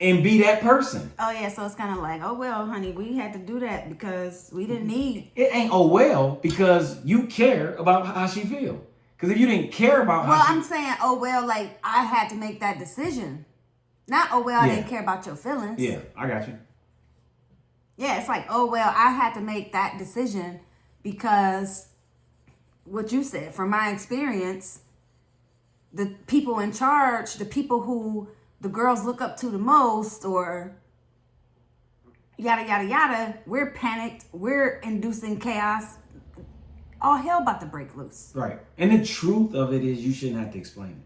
and be that person. Oh yeah, so it's kind of like, oh well, honey, we had to do that because we didn't need. It ain't oh well because you care about how she feel. Because if you didn't care about I'm saying oh well, like I had to make that decision. Not oh well, I didn't care about your feelings. Yeah, I got you. Yeah, it's like oh well, I had to make that decision because what you said, from my experience, the people in charge, the people who the girls look up to the most, or yada, yada, yada, we're panicked, we're inducing chaos. All hell about to break loose. Right. And the truth of it is you shouldn't have to explain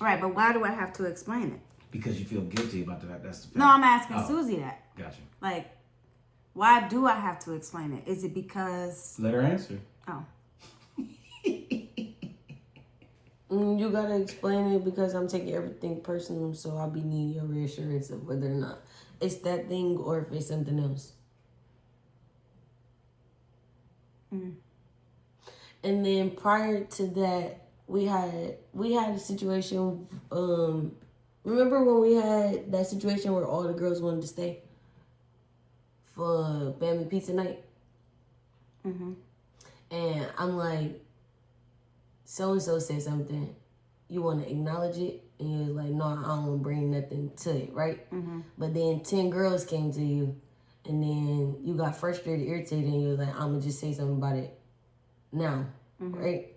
it. Right, but why do I have to explain it? Because you feel guilty about that. That's the fact. No, I'm asking Susie that. Gotcha. Like, why do I have to explain it? Is it because... Let her answer. Oh. You gotta explain it because I'm taking everything personal, so I'll be needing your reassurance of whether or not it's that thing or if it's something else. And then prior to that, we had a situation. Remember when we had that situation where all the girls wanted to stay for family pizza night? Mm-hmm. And I'm like, so and so said something. You want to acknowledge it? And you was like, no, I don't want to bring nothing to it, right? Mm-hmm. But then 10 girls came to you, and then you got frustrated, irritated, and you was like, I'm gonna just say something about it now, right?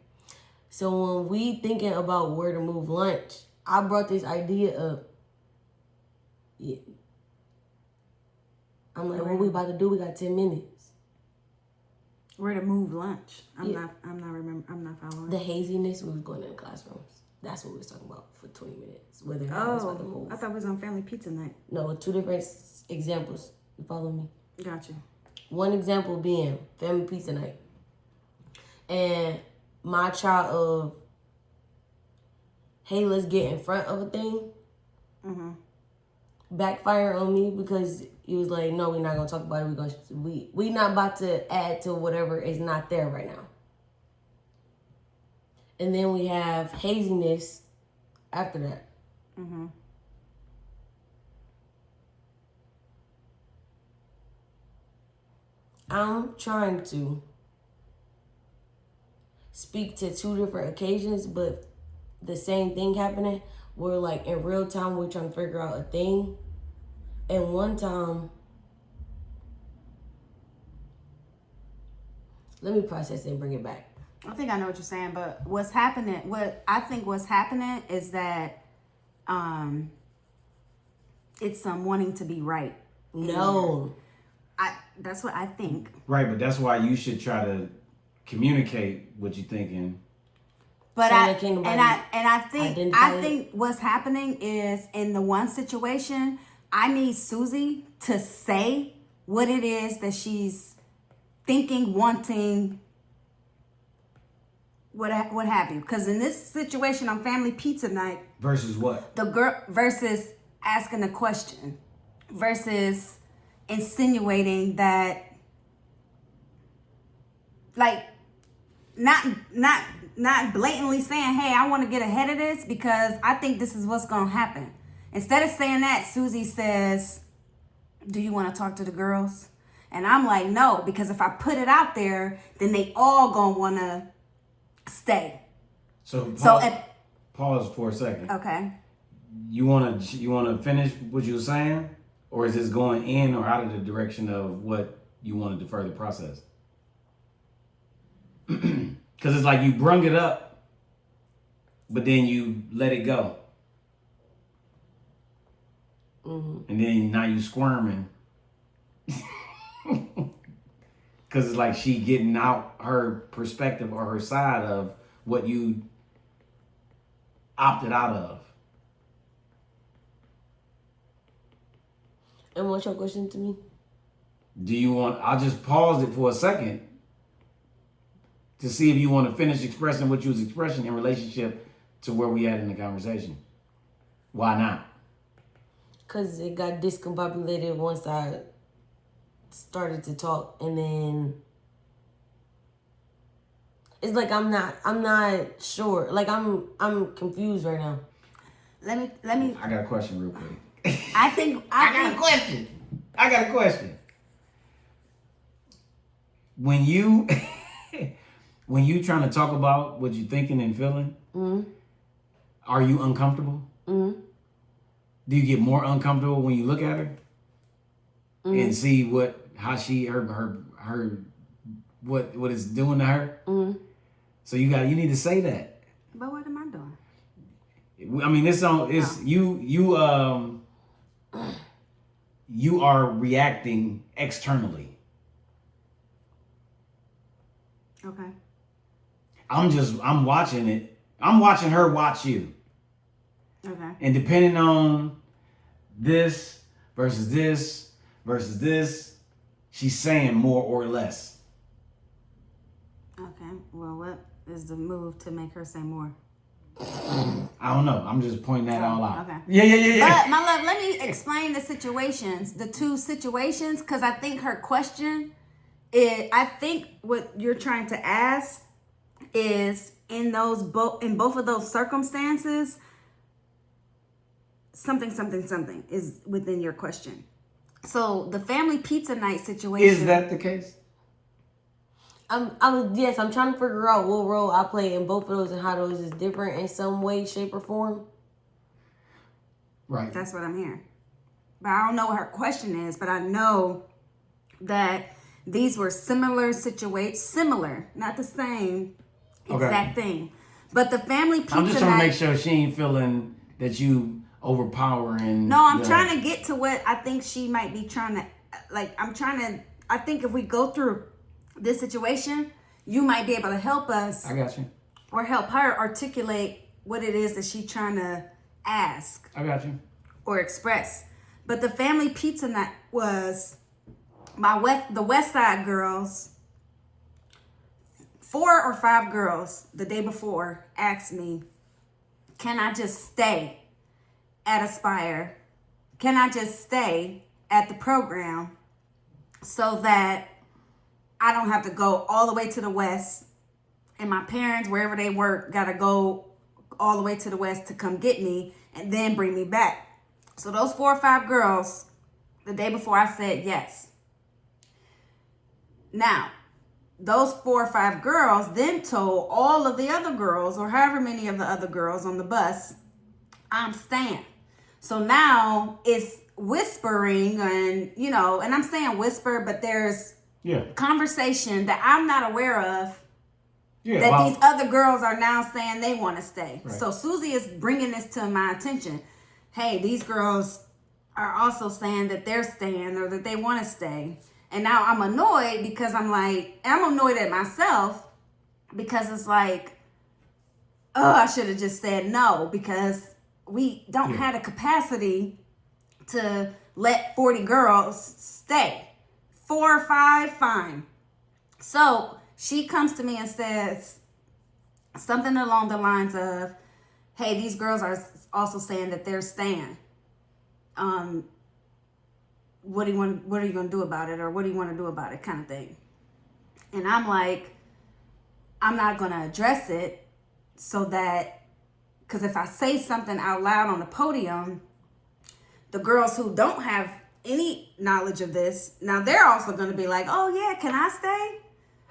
So when we thinking about where to move lunch, I brought this idea up. Yeah. I'm like, what we about to do? We got 10 minutes. Where to move lunch? I'm not following. The haziness, we was going in the classrooms. That's what we was talking about for 20 minutes. Whether I was about to move. I thought we was on family pizza night. No, 2 different examples. You follow me? Gotcha. One example being family pizza night. And my child of, hey, let's get in front of a thing, backfire on me because he was like, no, we're not going to talk about it. We not about to add to whatever is not there right now. And then we have haziness after that. I'm trying to speak to 2 different occasions, but the same thing happening. Where like in real time we're trying to figure out a thing. And one time, let me process it and bring it back. I think I know what you're saying, but what's happening is that it's some wanting to be right. No. That's what I think. Right, but that's why you should try to communicate what you're thinking. But So I think what's happening is in the one situation, I need Susie to say what it is that she's thinking, wanting, what have you. Because in this situation on family pizza night, Versus what? the girl versus asking a question, versus insinuating that, like, not blatantly saying, hey, I want to get ahead of this because I think this is what's going to happen. Instead of saying that, Susie says, do you want to talk to the girls? And I'm like, no, because if I put it out there, then they all going to want to stay. So pause for a second. Okay. You want to finish what you were saying? Or is this going in or out of the direction of what you wanted to further process? Because it's like you brung it up, but then you let it go. And then now you squirming. Because it's like she getting out her perspective or her side of what you opted out of. And what's your question to me? I'll just pause it for a second to see if you want to finish expressing what you was expressing in relationship to where we at in the conversation. Why not? Because it got discombobulated once I started to talk, and then it's like I'm not sure. Like I'm confused right now. Let me. I got a question real quick. I got a question. When you trying to talk about what you're thinking and feeling, are you uncomfortable? Do you get more uncomfortable when you look at her and see what it's doing to her? So you need to say that. But what am I doing? I mean, you are reacting externally. Okay. I'm watching it. I'm watching her watch you. Okay. And depending on this versus this versus this, she's saying more or less. Okay. Well, what is the move to make her say more? I don't know. I'm just pointing that all out. Okay. Yeah. But my love, let me explain the two situations, because I think her question is, I think what you're trying to ask is in both of those circumstances, something is within your question. So the family pizza night situation. Is that the case? I'm trying to figure out what role I play in both of those and how those is different in some way, shape, or form. Right. That's what I'm hearing. But I don't know what her question is, but I know that these were similar situations, similar, not the same exact thing. But the family pizza night. I'm just trying to make sure she ain't feeling that you overpowering. No, I'm trying to get to what I think she might be trying to, I think if we go through this situation, you might be able to help us. I got you. Or help her articulate what it is that she's trying to ask. I got you. Or express. But the family pizza night was the West Side girls. 4 or 5 girls the day before asked me, can I just stay at Aspire? Can I just stay at the program so that I don't have to go all the way to the West, and my parents, wherever they work, got to go all the way to the West to come get me and then bring me back. So those 4 or 5 girls, the day before, I said yes. Now, those 4 or 5 girls then told all of the other girls, or however many of the other girls on the bus, I'm staying. So now it's whispering and I'm saying whisper, but there's conversation that I'm not aware of these other girls are now saying they want to stay. Right. So Susie is bringing this to my attention. Hey, these girls are also saying that they're staying or that they want to stay. And now I'm annoyed because I'm annoyed at myself because it's like, I should have just said no because we don't have the capacity to let 40 girls stay. 4 or 5, fine. So she comes to me and says something along the lines of, hey, these girls are also saying that they're staying. What are you going to do about it? Or what do you want to do about it, kind of thing. And I'm like, I'm not going to address it so that, because if I say something out loud on the podium, the girls who don't have any knowledge of this, now they're also going to be like, oh yeah, can I stay?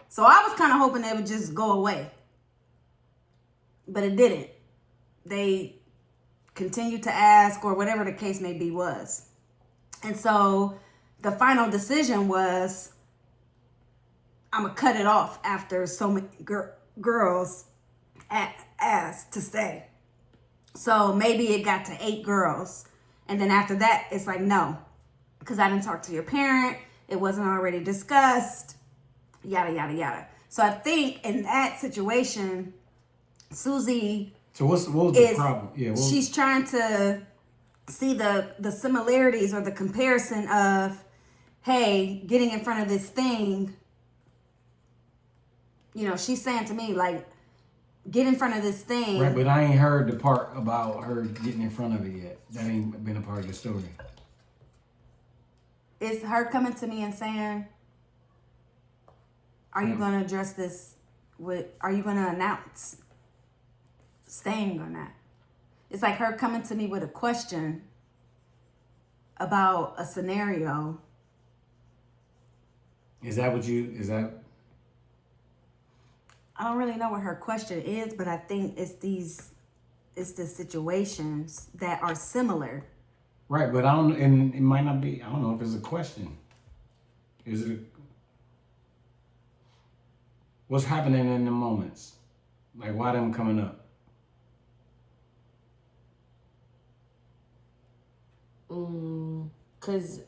So I was kind of hoping they would just go away. But it didn't. They continued to ask, or whatever the case may be was. And so the final decision was, I'm going to cut it off after so many girls asked to stay. So maybe it got to 8 girls. And then after that, it's like, no, because I didn't talk to your parent. It wasn't already discussed, yada, yada, yada. So I think in that situation, Susie. So what was the problem? Yeah, she's trying to see the similarities or the comparison of, hey, getting in front of this thing. She's saying to me, like, get in front of this thing. Right, but I ain't heard the part about her getting in front of it yet. That ain't been a part of the story. It's her coming to me and saying, are you going to address this are you going to announce staying or not? It's like her coming to me with a question about a scenario. Is that? I don't really know what her question is, but I think it's the situations that are similar. Right, but and it might not be, I don't know if it's a question. Is it, what's happening in the moments? Like, why them coming up? Cause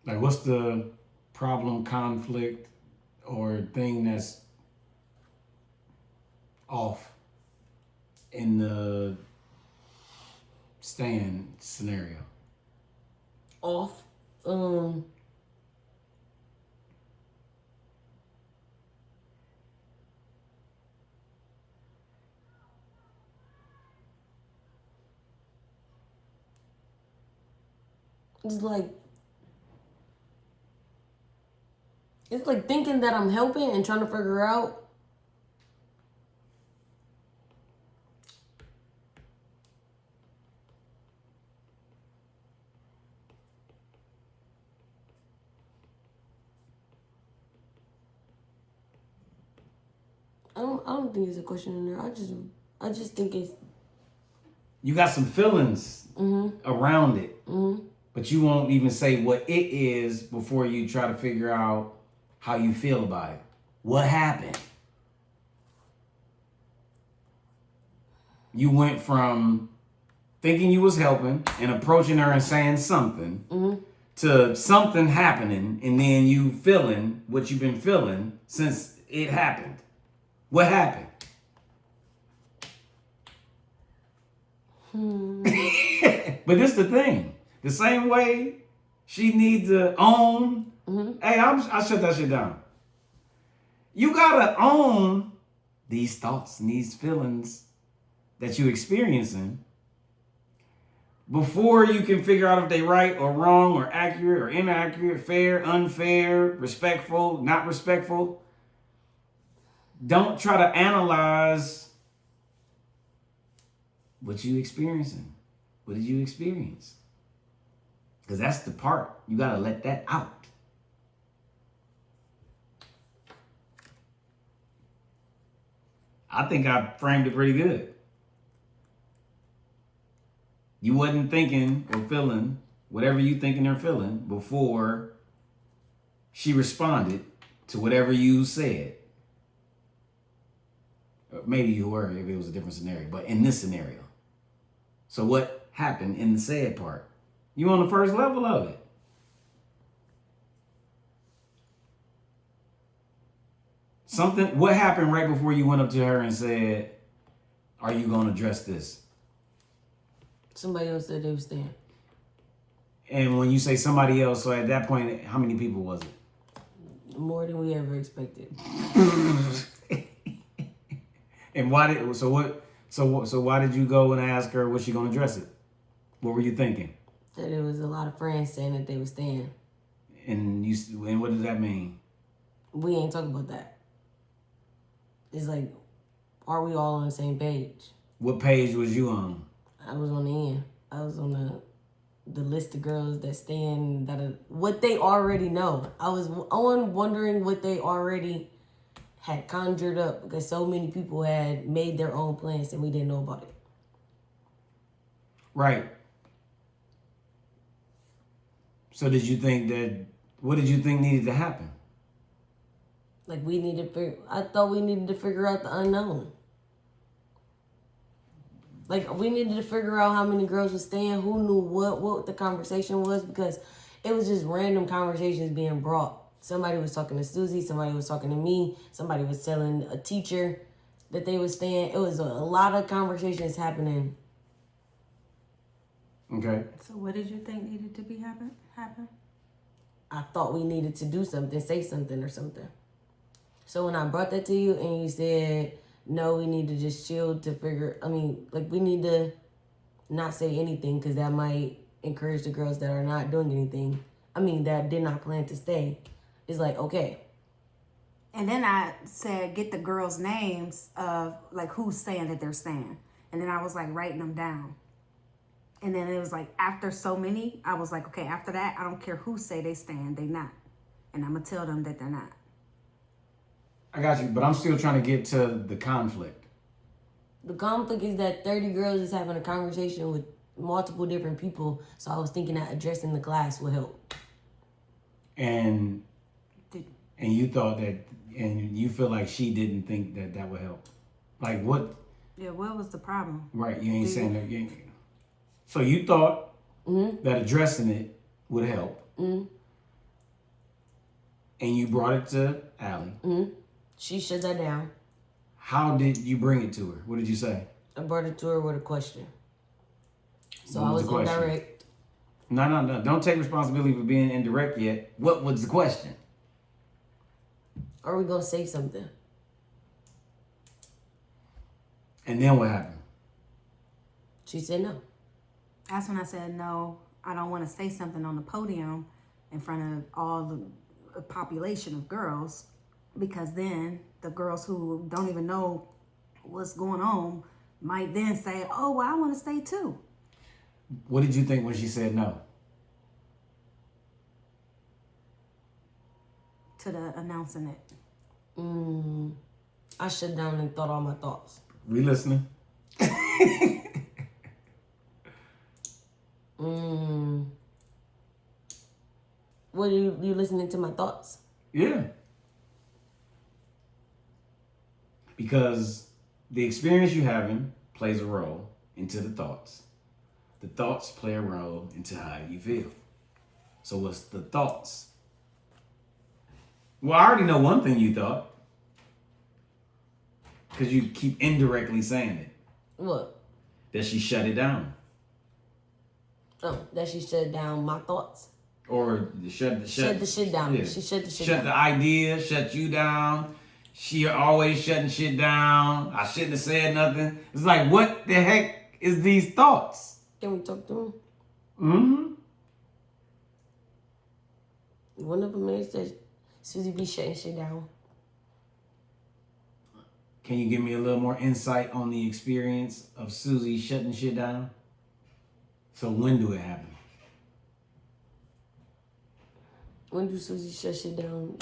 like, what's the problem, conflict, or thing that's off in the stand scenario? Off. It's like thinking that I'm helping and trying to figure out don't think it's a question in there. I just think it's. You got some feelings around it, but you won't even say what it is before you try to figure out how you feel about it. What happened? You went from thinking you was helping and approaching her and saying something to something happening, and then you feeling what you've been feeling since it happened. What happened? But this the thing. The same way she needs to own. Hey, I shut that shit down. You gotta own these thoughts and these feelings that you're experiencing before you can figure out if they right or wrong or accurate or inaccurate, fair, unfair, respectful, not respectful. Don't try to analyze what you experiencing. What did you experience? Because that's the part. You got to let that out. I think I framed it pretty good. You wasn't thinking or feeling whatever you thinking or feeling before she responded to whatever you said. Maybe you were if it was a different scenario, but in this scenario. So what happened in the said part? You on the first level of it. What happened right before you went up to her and said, are you going to address this? Somebody else said they was staying. And when you say somebody else, so at that point, how many people was it? More than we ever expected. And why did you go and ask her was she going to address it? What were you thinking? That it was a lot of friends saying that they was staying. And what does that mean? We ain't talking about that. It's like, are we all on the same page? What page was you on? I was on the end. I was on the list of girls that stand what they already know. I was on wondering what they already had conjured up because so many people had made their own plans and we didn't know about it. Right. So what did you think needed to happen? Like I thought we needed to figure out the unknown. Like we needed to figure out how many girls were staying, who knew what the conversation was, because it was just random conversations being brought. Somebody was talking to Susie, somebody was talking to me, somebody was telling a teacher that they were staying. It was a lot of conversations happening. Okay. So what did you think needed to be happen? I thought we needed to do something, say something or something. So when I brought that to you and you said, no, we need to just chill to we need to not say anything because that might encourage the girls that are not doing anything. That did not plan to stay. It's like, okay. And then I said, get the girls' names of like who's saying that they're staying. And then I was like writing them down. And then it was like after so many, I was like, okay, after that, I don't care who say they stand, they not. And I'm going to tell them that they're not. I got you, but I'm still trying to get to the conflict. The conflict is that 30 girls is having a conversation with multiple different people. So I was thinking that addressing the class would help. And you thought that, and you feel like she didn't think that would help. Like what? Yeah, what was the problem? Right, you ain't saying that. So you thought that addressing it would help. And you brought it to Allie. She shut that down. How did you bring it to her? What did you say? I brought it to her with a question. So What I was was the question? indirect. No. Don't take responsibility for being indirect yet. What was the question? Are we going to say something? And then what happened? She said no. That's when I said, no, I don't want to say something on the podium in front of all the population of girls, because then the girls who don't even know what's going on might then say, oh, well, I want to stay too. What did you think when she said no? To the announcing it. I shut down and thought all my thoughts. We listening. What are you listening to my thoughts? Yeah. Because the experience you having plays a role into the thoughts. The thoughts play a role into how you feel. So what's the thoughts? Well, I already know one thing you thought. Because you keep indirectly saying it. What? That she shut it down. Oh, that she shut down my thoughts. Or shut the shit down. Yeah. She shut the shit down. down. Shut the idea, shut you down. She always shutting shit down. I shouldn't have said nothing. It's like, what the heck is these thoughts? Can we talk to him? Mm-hmm. One of them is that Susie be shutting shit down. Can you give me a little more insight on the experience of Susie shutting shit down? So when do it happen? When do Susie shut shit down?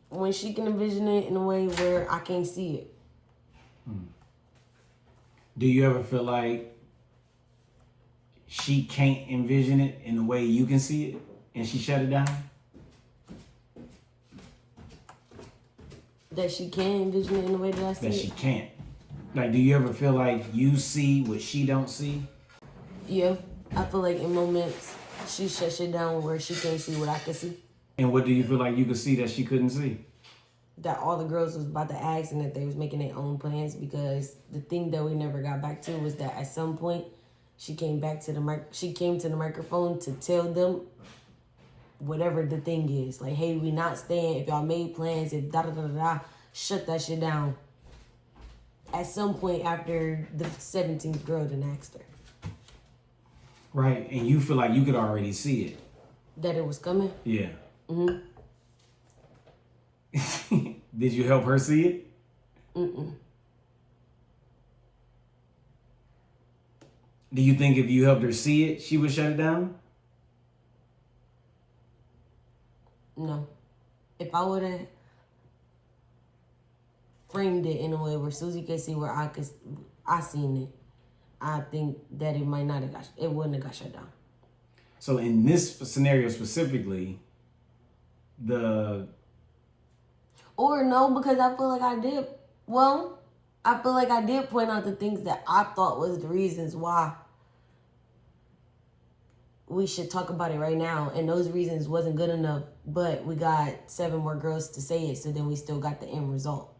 When she can envision it in a way where I can't see it. Do you ever feel like she can't envision it in the way you can see it and she shut it down? That she can envision it in the way that I see That it? she can't. Like, do you ever feel like you see what she don't see? Yeah. I feel like in moments she shut shit down where she can't see what I can see. And what do you feel like you could see that she couldn't see? That all the girls was about to ask and that they was making their own plans, because the thing that we never got back to was that at some point she came to the microphone to tell them whatever the thing is. Like, hey, we not staying. If y'all made plans, if da-da-da-da-da, shut that shit down. At some point after the 17th girl then asked her. Right, and you feel like you could already see it. That it was coming? Yeah. Mm-hmm. Did you help her see it? Mm-mm. Do you think if you helped her see it, she would shut it down? No. If I would have framed it in a way where Susie could see where I seen it, I think that it wouldn't have got shut down. So in this scenario specifically, Or no, because I feel like I did. Well, I feel like I did point out the things that I thought was the reasons why we should talk about it right now. And those reasons wasn't good enough, but we got 7 more girls to say it. So then we still got the end result,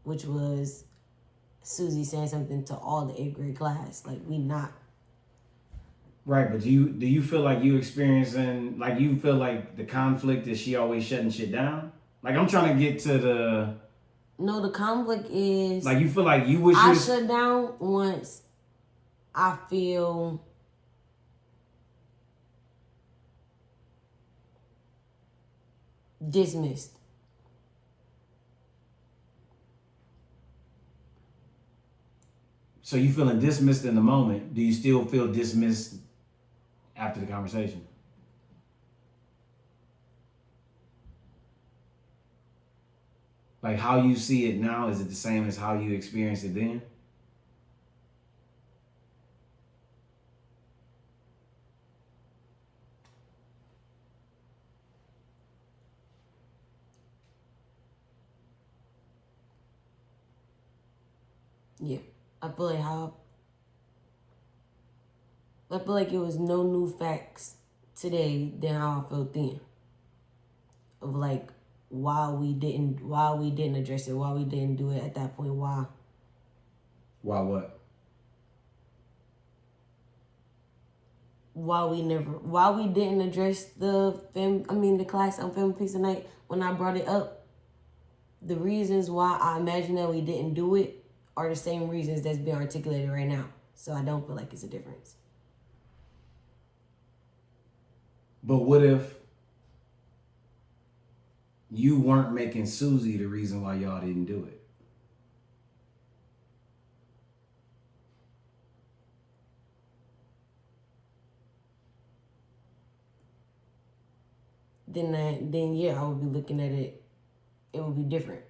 which was Susie saying something to all the 8th grade class. Like, we not. right, but do you feel like you experiencing, like you feel like the conflict is she always shutting shit down? Like, I'm trying to get to the... No, the conflict is... Like, you feel like you wish I shut down once I feel... dismissed. So you feeling dismissed in the moment. Do you still feel dismissed after the conversation? Like, how you see it now, is it the same as how you experienced it then? Yeah. I feel like it was no new facts today than how I felt then. Of like why we didn't address it, why we didn't do it at that point, why. Why what? Why we didn't address the class on Film Piece of Night when I brought it up. The reasons why I imagine that we didn't do it are the same reasons that's being articulated right now. So I don't feel like it's a difference. But what if you weren't making Susie the reason why y'all didn't do it? then yeah, I would be looking at it. It would be different.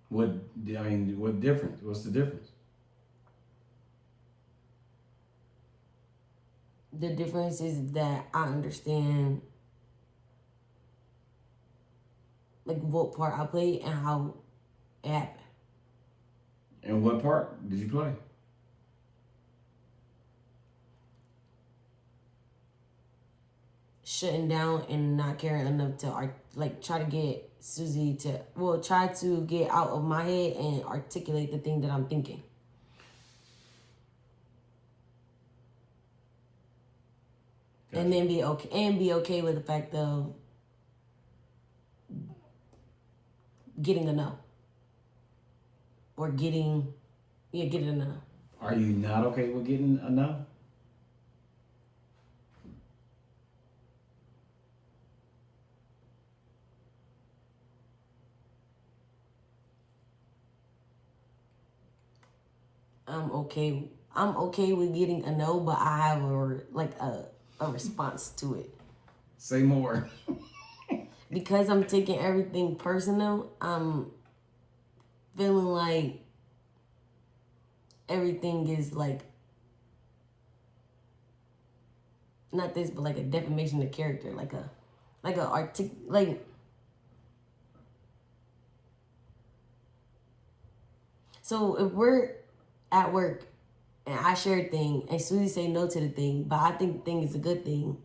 What difference? What's the difference? The difference is that I understand like what part I played and how it happened. And what part did you play? Shutting down and not caring enough to try to get Susie to try to get out of my head and articulate the thing that I'm thinking. Gotcha. And then be okay with the fact of getting a no. Or getting a no. Are you not okay with getting a no? I'm okay with getting a no, but I have a response to it. Say more. Because I'm taking everything personal, I'm feeling like everything is like not this, but like a defamation of character, So if we're at work and I share a thing and Susie say no to the thing, but I think the thing is a good thing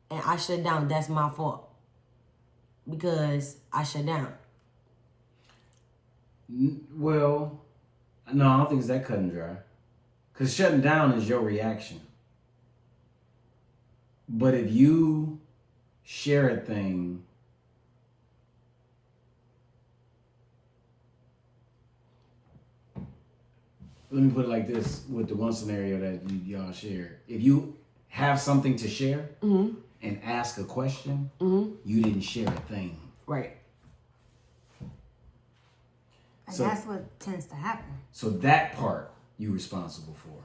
and I shut down, that's my fault because I shut down. Well, no, I don't think it's that cut and dry. Because shutting down is your reaction. But if you share a thing, let me put it like this with the one scenario that y'all share. If you have something to share and ask a question, you didn't share a thing. Right. And so, that's what tends to happen. So that part you're responsible for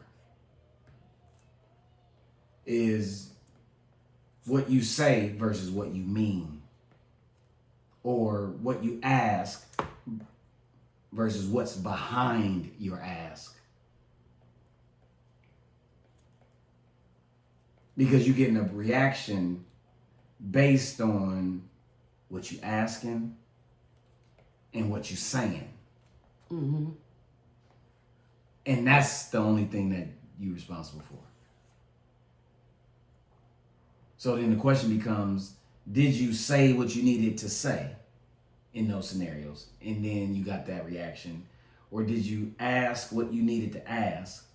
is what you say versus what you mean, or what you ask versus what's behind your ask. Because you're getting a reaction based on what you asking and what you saying. Mm-hmm. And that's the only thing that you're responsible for. So then the question becomes, did you say what you needed to say in those scenarios? And then you got that reaction. Or did you ask what you needed to ask?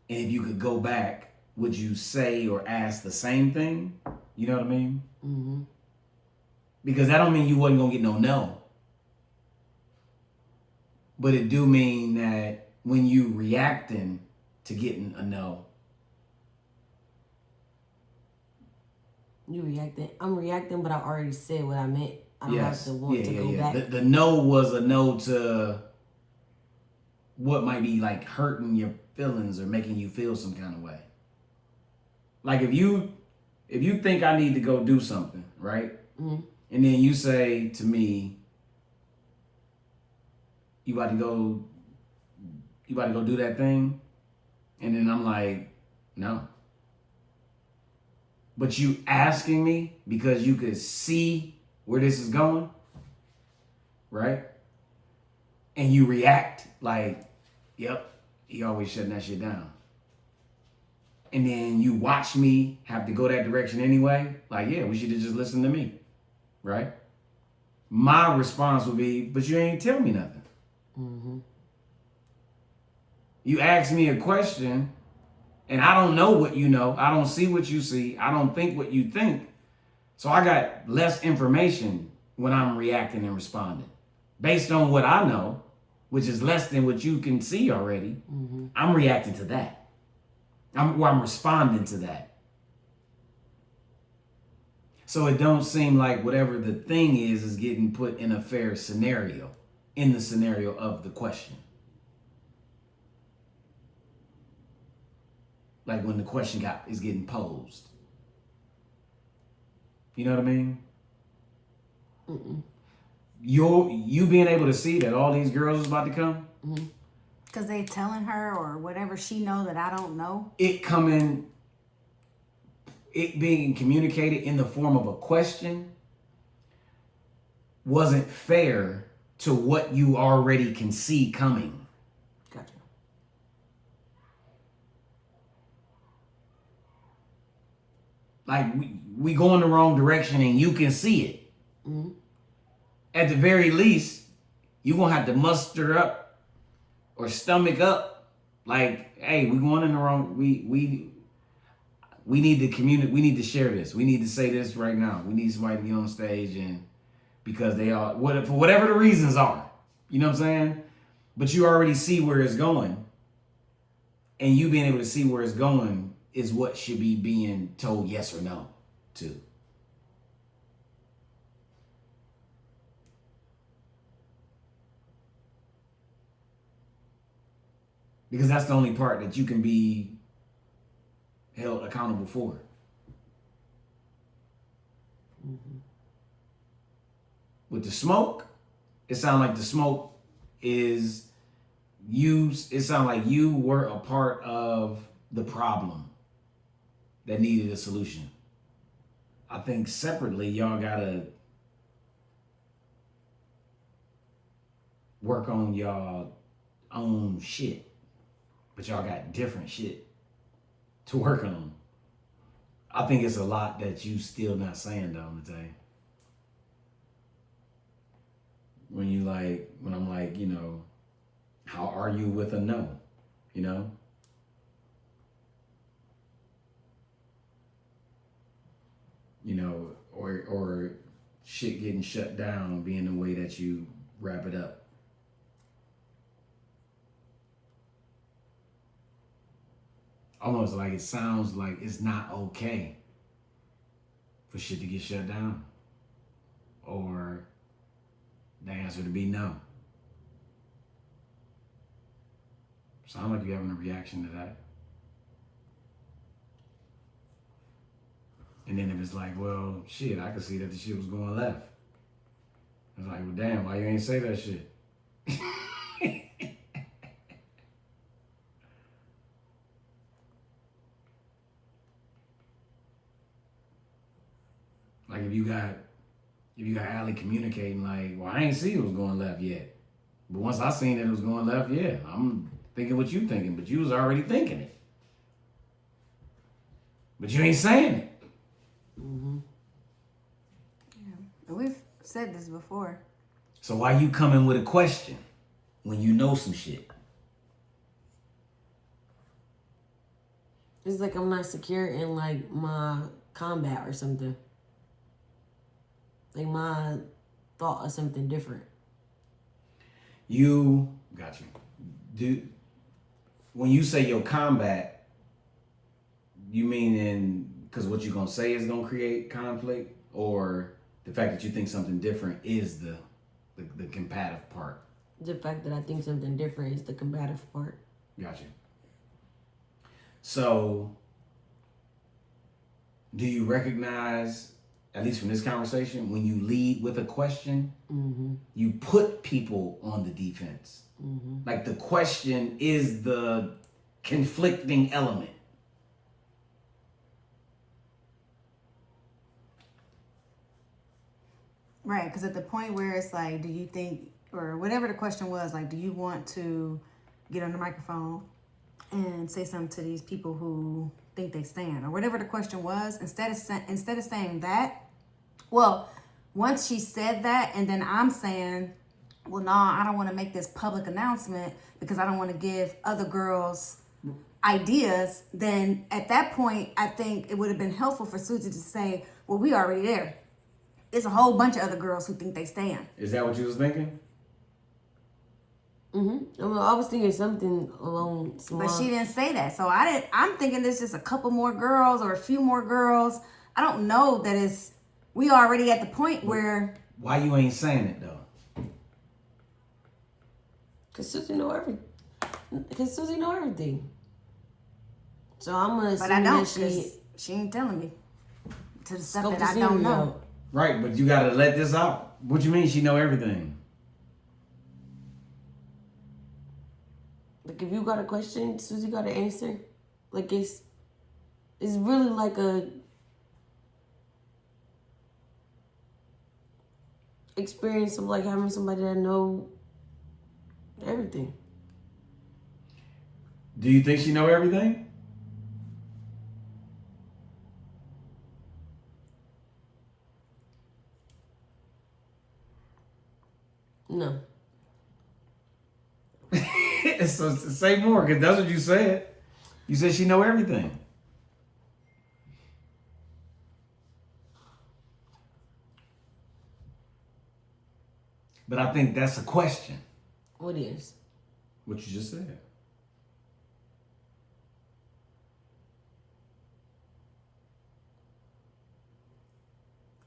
And if you could go back, would you say or ask the same thing? You know what I mean? Mm-hmm. Because that don't mean you wasn't going to get no. But it do mean that when you reacting to getting a no. You reacting. I'm reacting, but I already said what I meant. I don't have to want to go back. The no was a no to what might be like hurting your feelings or making you feel some kind of way. Like if you think I need to go do something, right? Mm-hmm. And then you say to me, you about to go do that thing? And then I'm like, no. But you asking me because you could see where this is going, right? And you react like, yep, he always shutting that shit down. And then you watch me have to go that direction anyway, like, yeah, we should have just listened to me, right? My response would be, but you ain't tell me nothing. Mm-hmm. You ask me a question, and I don't know what you know. I don't see what you see. I don't think what you think. So I got less information when I'm reacting and responding. Based on what I know, which is less than what you can see already, I'm reacting to that. I'm responding to that. So it don't seem like whatever the thing is getting put in a fair scenario, in the scenario of the question. Like when the question is getting posed. You know what I mean? Mm-mm. You being able to see that all these girls is about to come. Because they telling her or whatever she know that I don't know. It being communicated in the form of a question wasn't fair to what you already can see coming. Gotcha. Like we go in the wrong direction and you can see it. Mm-hmm. At the very least, you're gonna have to muster up or stomach up. Like, hey, we going in the wrong. We need to communicate. We need to share this. We need to say this right now. We need somebody to get on stage and because they are for whatever the reasons are. You know what I'm saying? But you already see where it's going, and you being able to see where it's going is what should be being told yes or no to. Because that's the only part that you can be held accountable for. Mm-hmm. With the smoke, it sounds like the smoke is you. It sounds like you were a part of the problem that needed a solution. I think separately, y'all gotta work on y'all own shit, but y'all got different shit to work on. I think it's a lot that you still not saying though, Matei. When I'm like, you know, how are you with a no? You know? You know, or shit getting shut down being the way that you wrap it up. Almost like it sounds like it's not okay for shit to get shut down. Or the answer to be no. Sound like you're having a reaction to that. And then if it's like, well, shit, I could see that the shit was going left. It's like, well, damn, why you ain't say that shit? Like if you got Allie communicating like, well, I ain't see it was going left yet. But once I seen it was going left, yeah, I'm thinking what you thinking, but you was already thinking it. But you ain't saying it. Mm-hmm. Yeah. We've said this before. So why you coming with a question when you know some shit? It's like I'm not secure in like my combat or something. Like my thought of something different. You got you. When you say your combat, you mean because what you're gonna say is gonna create conflict, or the fact that you think something different is the combative part? The fact that I think something different is the combative part. Got you. So, do you recognize, at least from this conversation, when you lead with a question, you put people on the defense? Like the question is the conflicting element. Right, because at the point where it's like, do you think, or whatever the question was, like, do you want to get on the microphone and say something to these people who think they stand, or whatever the question was, instead of saying that, well, once she said that, and then I'm saying, well, nah, I don't want to make this public announcement because I don't want to give other girls ideas, then at that point, I think it would have been helpful for Susie to say, well, we already there. It's a whole bunch of other girls who think they stand. Is that what you was thinking? I was thinking something along some But lines. she didn't say that. So I'm thinking there's just a couple more girls or a few more girls. I don't know that we already at the point where. Why you ain't saying it though? Cause Susie know everything. So I'm gonna assume But I don't, that because she ain't telling me. to the stuff Scope that the I don't scenery know. out. Right, but you gotta let this out. What you mean she know everything? Like if you got a question, Susie got an answer. Like it's really like a experience of like having somebody that know everything. Do you think she know everything? No. So say more, because that's what you said. You said she know everything. But I think that's a question. What is? What you just said.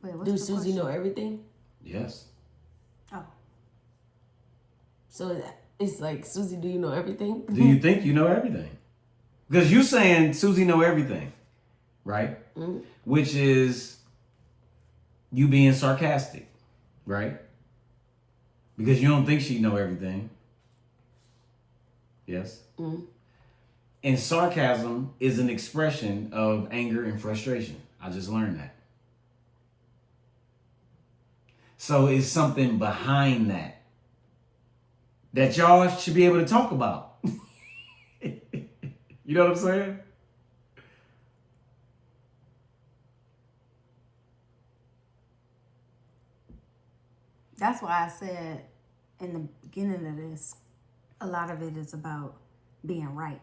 Wait, what's Do the Susie question? know everything? Yes. Oh, So it's like, Susie, do you know everything? Do you think you know everything? Because you saying Susie know everything, right? Mm-hmm. Which is you being sarcastic, right? Because you don't think she know everything. Yes? Mm-hmm. And sarcasm is an expression of anger and frustration. I just learned that. So it's something behind that y'all should be able to talk about. You know what I'm saying? that's why I said in the beginning of this, a lot of it is about being right.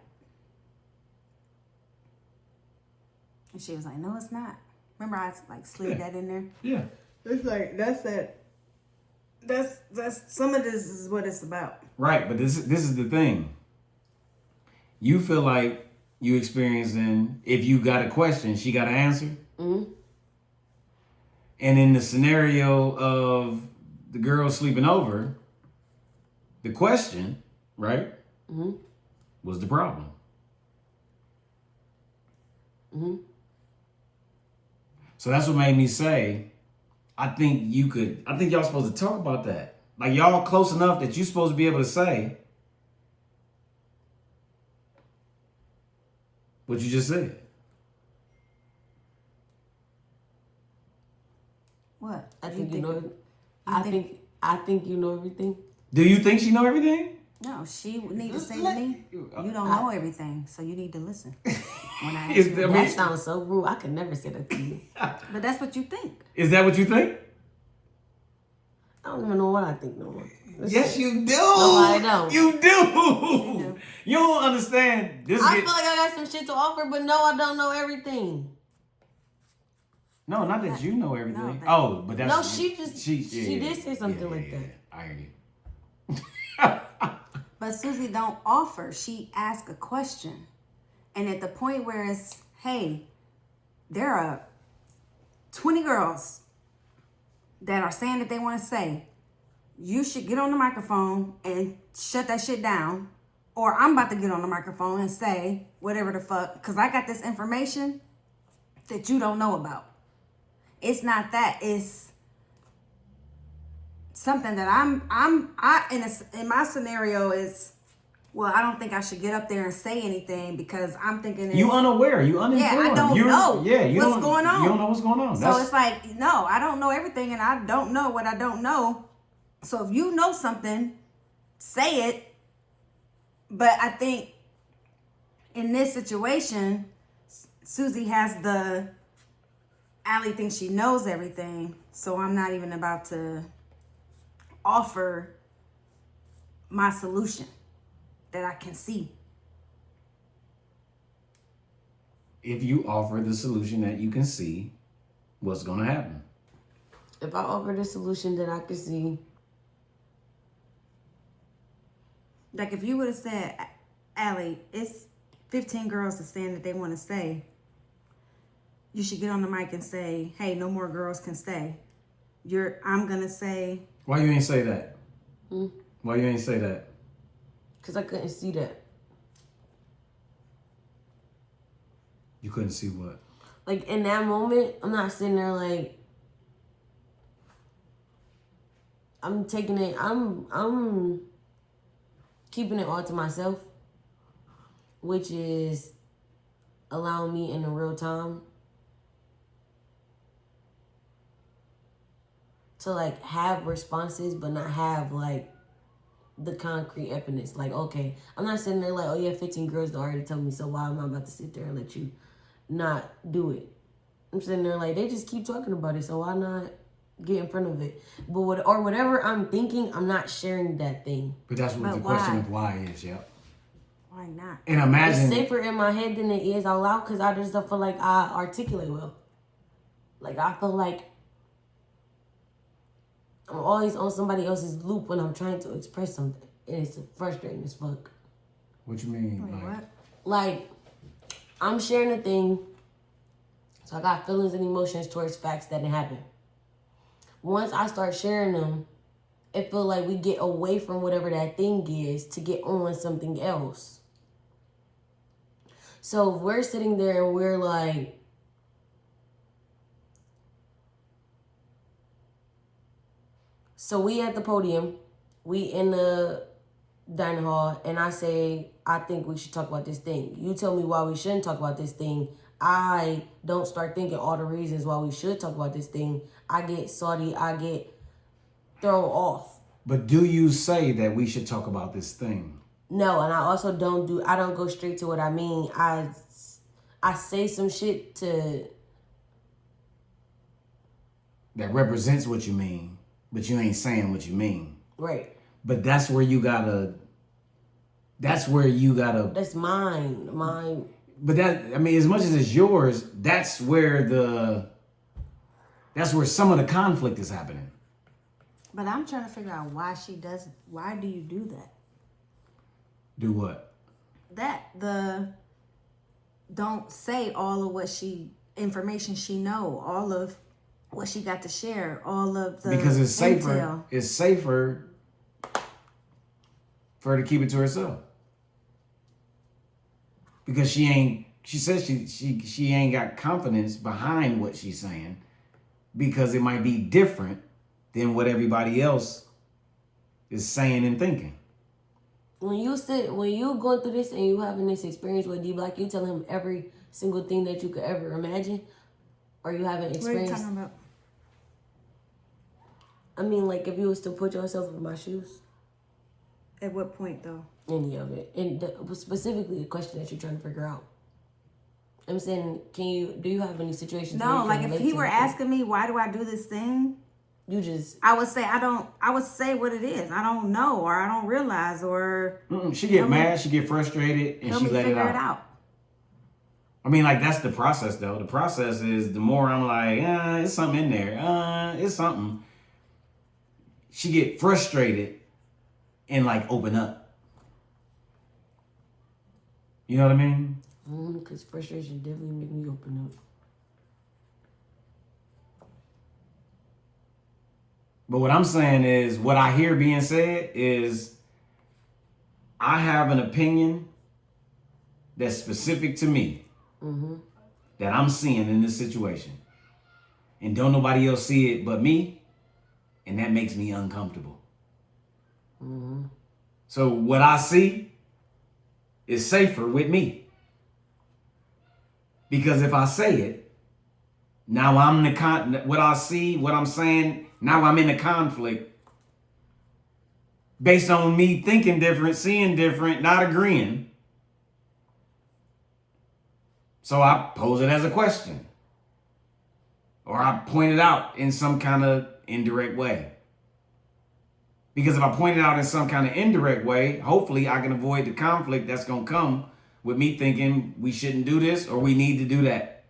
And she was like, no, it's not. Remember I like slid that in there? Yeah. It's like, that's some of this is what it's about. Right, but this is the thing. You feel like you experiencing, if you got a question, she got an answer. Mm-hmm. And in the scenario of the girl sleeping over, the question, right, Mm-hmm. was the problem. Mm-hmm. So that's what made me say, I think y'all supposed to talk about that. Like y'all close enough that you're supposed to be able to say what you just said. What? I You think you know. you I think you know everything. Do you think she know everything? No, she would need to say to me, you don't know everything, so you need to listen. When I ask Is you there- a I mean- That sounds so rude. I could never say that to you. But that's what you think. Is that what you think? I don't even know what I think no more. Yes, you do. No, I don't. You do. do. You don't understand. This I feel like I got some shit to offer, but no, I don't know everything. No, not that you know everything. No, that- Oh, but that's No, she did say something like that. I hear you. But Susie don't offer. She asks a question. And at the point where it's, hey, there are 20 girls that are saying that they want to say, you should get on the microphone and shut that shit down. Or I'm about to get on the microphone and say whatever the fuck, because I got this information that you don't know about. It's not that. It's something that in my scenario is, well, I don't think I should get up there and say anything because I'm thinking You unaware. You uninformed. yeah, I don't know what's going on. You don't know what's going on. So it's like, no, I don't know everything and I don't know what I don't know. So if you know something, say it. But I think in this situation, Susie has the Allie thinks she knows everything, so I'm not even about to offer my solution that I can see. If you offer the solution that you can see, what's going to happen? If I offer the solution that I can see, Like if you would have said, Allie, it's 15 girls that's saying that they want to stay. You should get on the mic and say, hey, no more girls can stay. I'm going to say. Why you ain't say that? Why you ain't say that? because I couldn't see that. You couldn't see what? Like in that moment, I'm not sitting there like I'm taking it. I'm keeping it all to myself, which is allowing me in the real time to like have responses, but not have like the concrete evidence. Like, okay, I'm not sitting there like, oh yeah, 15 girls already told me, so why am I about to sit there and let you not do it? I'm sitting there like, they just keep talking about it, so why not get in front of it? But or whatever I'm thinking, I'm not sharing that thing. But that's what But the question why? of why is, yeah. Why not? And It's imagine, safer in my head than it is out loud because I just don't feel like I articulate well. Like, I feel like I'm always on somebody else's loop when I'm trying to express something. And it's frustrating as fuck. what you mean? Wait, Like, what? Like, I'm sharing a thing, so I got feelings and emotions towards facts that didn't happen. Once I start sharing them, it feels like we get away from whatever that thing is to get on something else. So if we're sitting there and we're like, so we at the podium, we in the dining hall, and I say, I think we should talk about this thing. You tell me why we shouldn't talk about this thing. I don't start thinking all the reasons why we should talk about this thing. I get salty, I get thrown off. but do you say that we should talk about this thing? No, and I also I don't go straight to what I mean. I say some shit to, That represents what you mean, but you ain't saying what you mean. right. But that's where you gotta, That's mine. Mine. but that, I mean, as much as it's yours, that's where some of the conflict is happening. But I'm trying to figure out why she does. Why do you do that? Do what? Don't say all of what information she know, all of what she got to share, all of the Because it's safer. intel. It's safer for her to keep it to herself. Because she says she ain't got confidence behind what she's saying, because it might be different than what everybody else is saying and thinking. When you going through this and you having this experience with D Black, you tell him every single thing that you could ever imagine, or you haven't What are you experienced. talking about? I mean, like if you was to put yourself in my shoes, At what point though? any of it, and specifically the question that you're trying to figure out. I'm saying, do you have any situations? where No, you like can if relate he to were it? asking me why do I do this thing, You just I would say I would say what it is. I don't know, or I don't realize, or She get mad, she get frustrated, and help she me let figure it it out. out. I mean, like, that's the process, though. The process is the more I'm like, it's something in there. It's something. She get frustrated and, like, open up. You know what I mean? because frustration definitely make me open up. But what I'm saying is, what I hear being said is, I have an opinion that's specific to me, that I'm seeing in this situation. And don't nobody else see it but me. And that makes me uncomfortable. So what I see is safer with me. Because if I say it, now I'm what I see, what I'm saying, now I'm in a conflict based on me thinking different, seeing different, not agreeing. So I pose it as a question. Or I point it out in some kind of indirect way. Because if I point it out in some kind of indirect way, hopefully I can avoid the conflict that's going to come with me thinking we shouldn't do this or we need to do that.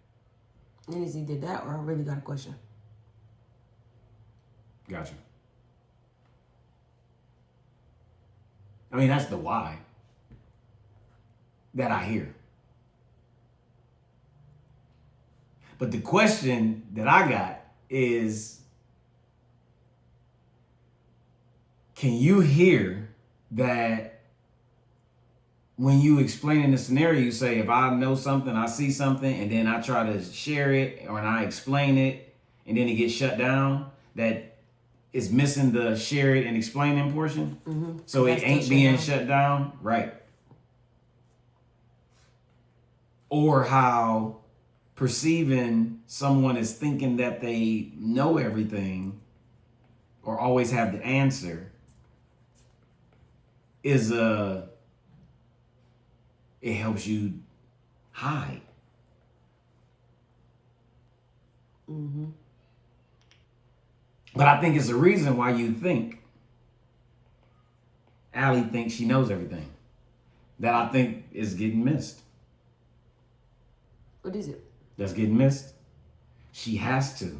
And is either that or I really got a question. Gotcha. I mean, that's the why that I hear. But the question that I got is, can you hear that when you explaining the scenario, you say, if I know something, I see something, and then I try to share it, or I explain it, and then it gets shut down, that is missing the share it and explaining portion. Mm-hmm. So it ain't being shut down, right? Or how perceiving someone is thinking that they know everything or always have the answer is it helps you hide. Mm-hmm. But I think it's a reason why you think Allie thinks she knows everything. That I think is getting missed. What is it? That's getting missed. She has to,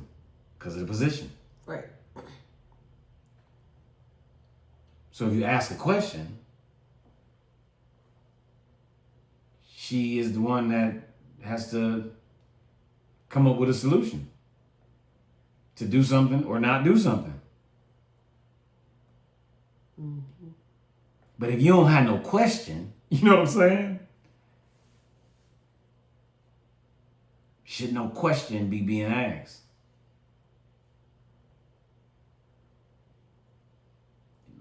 because of the position. Right. So if you ask a question, she is the one that has to come up with a solution to do something or not do something. Mm-hmm. But if you don't have no question, you know what I'm saying? Should no question be being asked?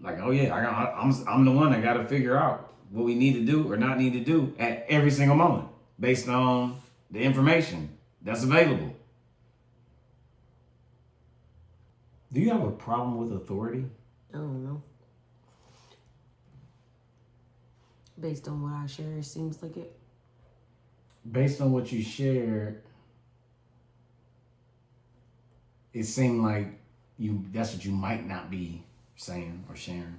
Like, oh yeah, I'm the one that got to figure out what we need to do or not need to do at every single moment based on the information that's available. Do you have a problem with authority? I don't know. Based on what I share, it seems like it. Based on what you shared, it seemed like that's what you might not be saying or sharing.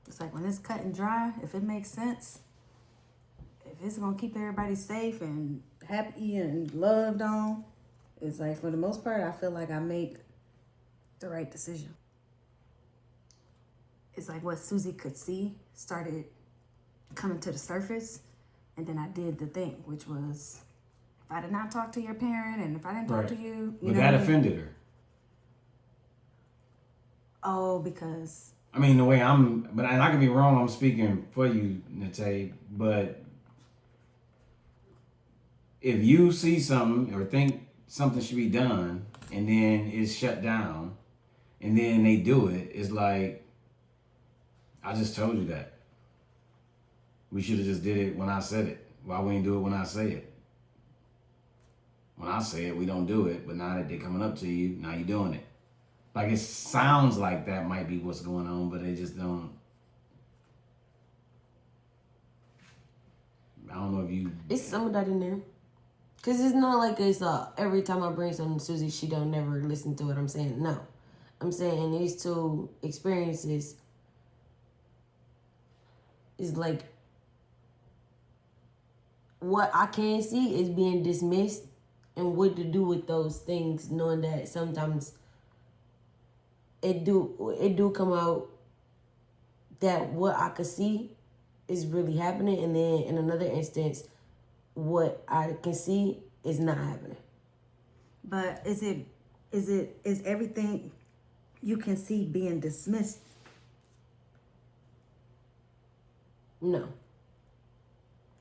It's like when it's cut and dry, if it makes sense, if it's gonna keep everybody safe and happy and loved on, it's like for the most part, I feel like I make the right decision. It's like what Susie could see started coming to the surface, and then I did the thing, which was if I did not talk to your parent and if I didn't talk to you, but that offended her. Oh, because I mean, the way and I can be wrong, I'm speaking for you, Nate, but if you see something or think something should be done and then it's shut down and then they do it, it's like, I just told you that. We should have just did it when I said it. Why we ain't do it when I say it? When I say it, we don't do it, but now that they're coming up to you, now you're doing it. Like, it sounds like that might be what's going on, but they just don't. I don't know if you. It's some of that in there. Because it's not like it's every time I bring something to Susie, she don't never listen to it. I'm saying no. I'm saying these two experiences is like what I can see is being dismissed and what to do with those things, knowing that sometimes it do come out that what I could see is really happening, and then in another instance, what I can see is not happening. But is everything you can see being dismissed? No.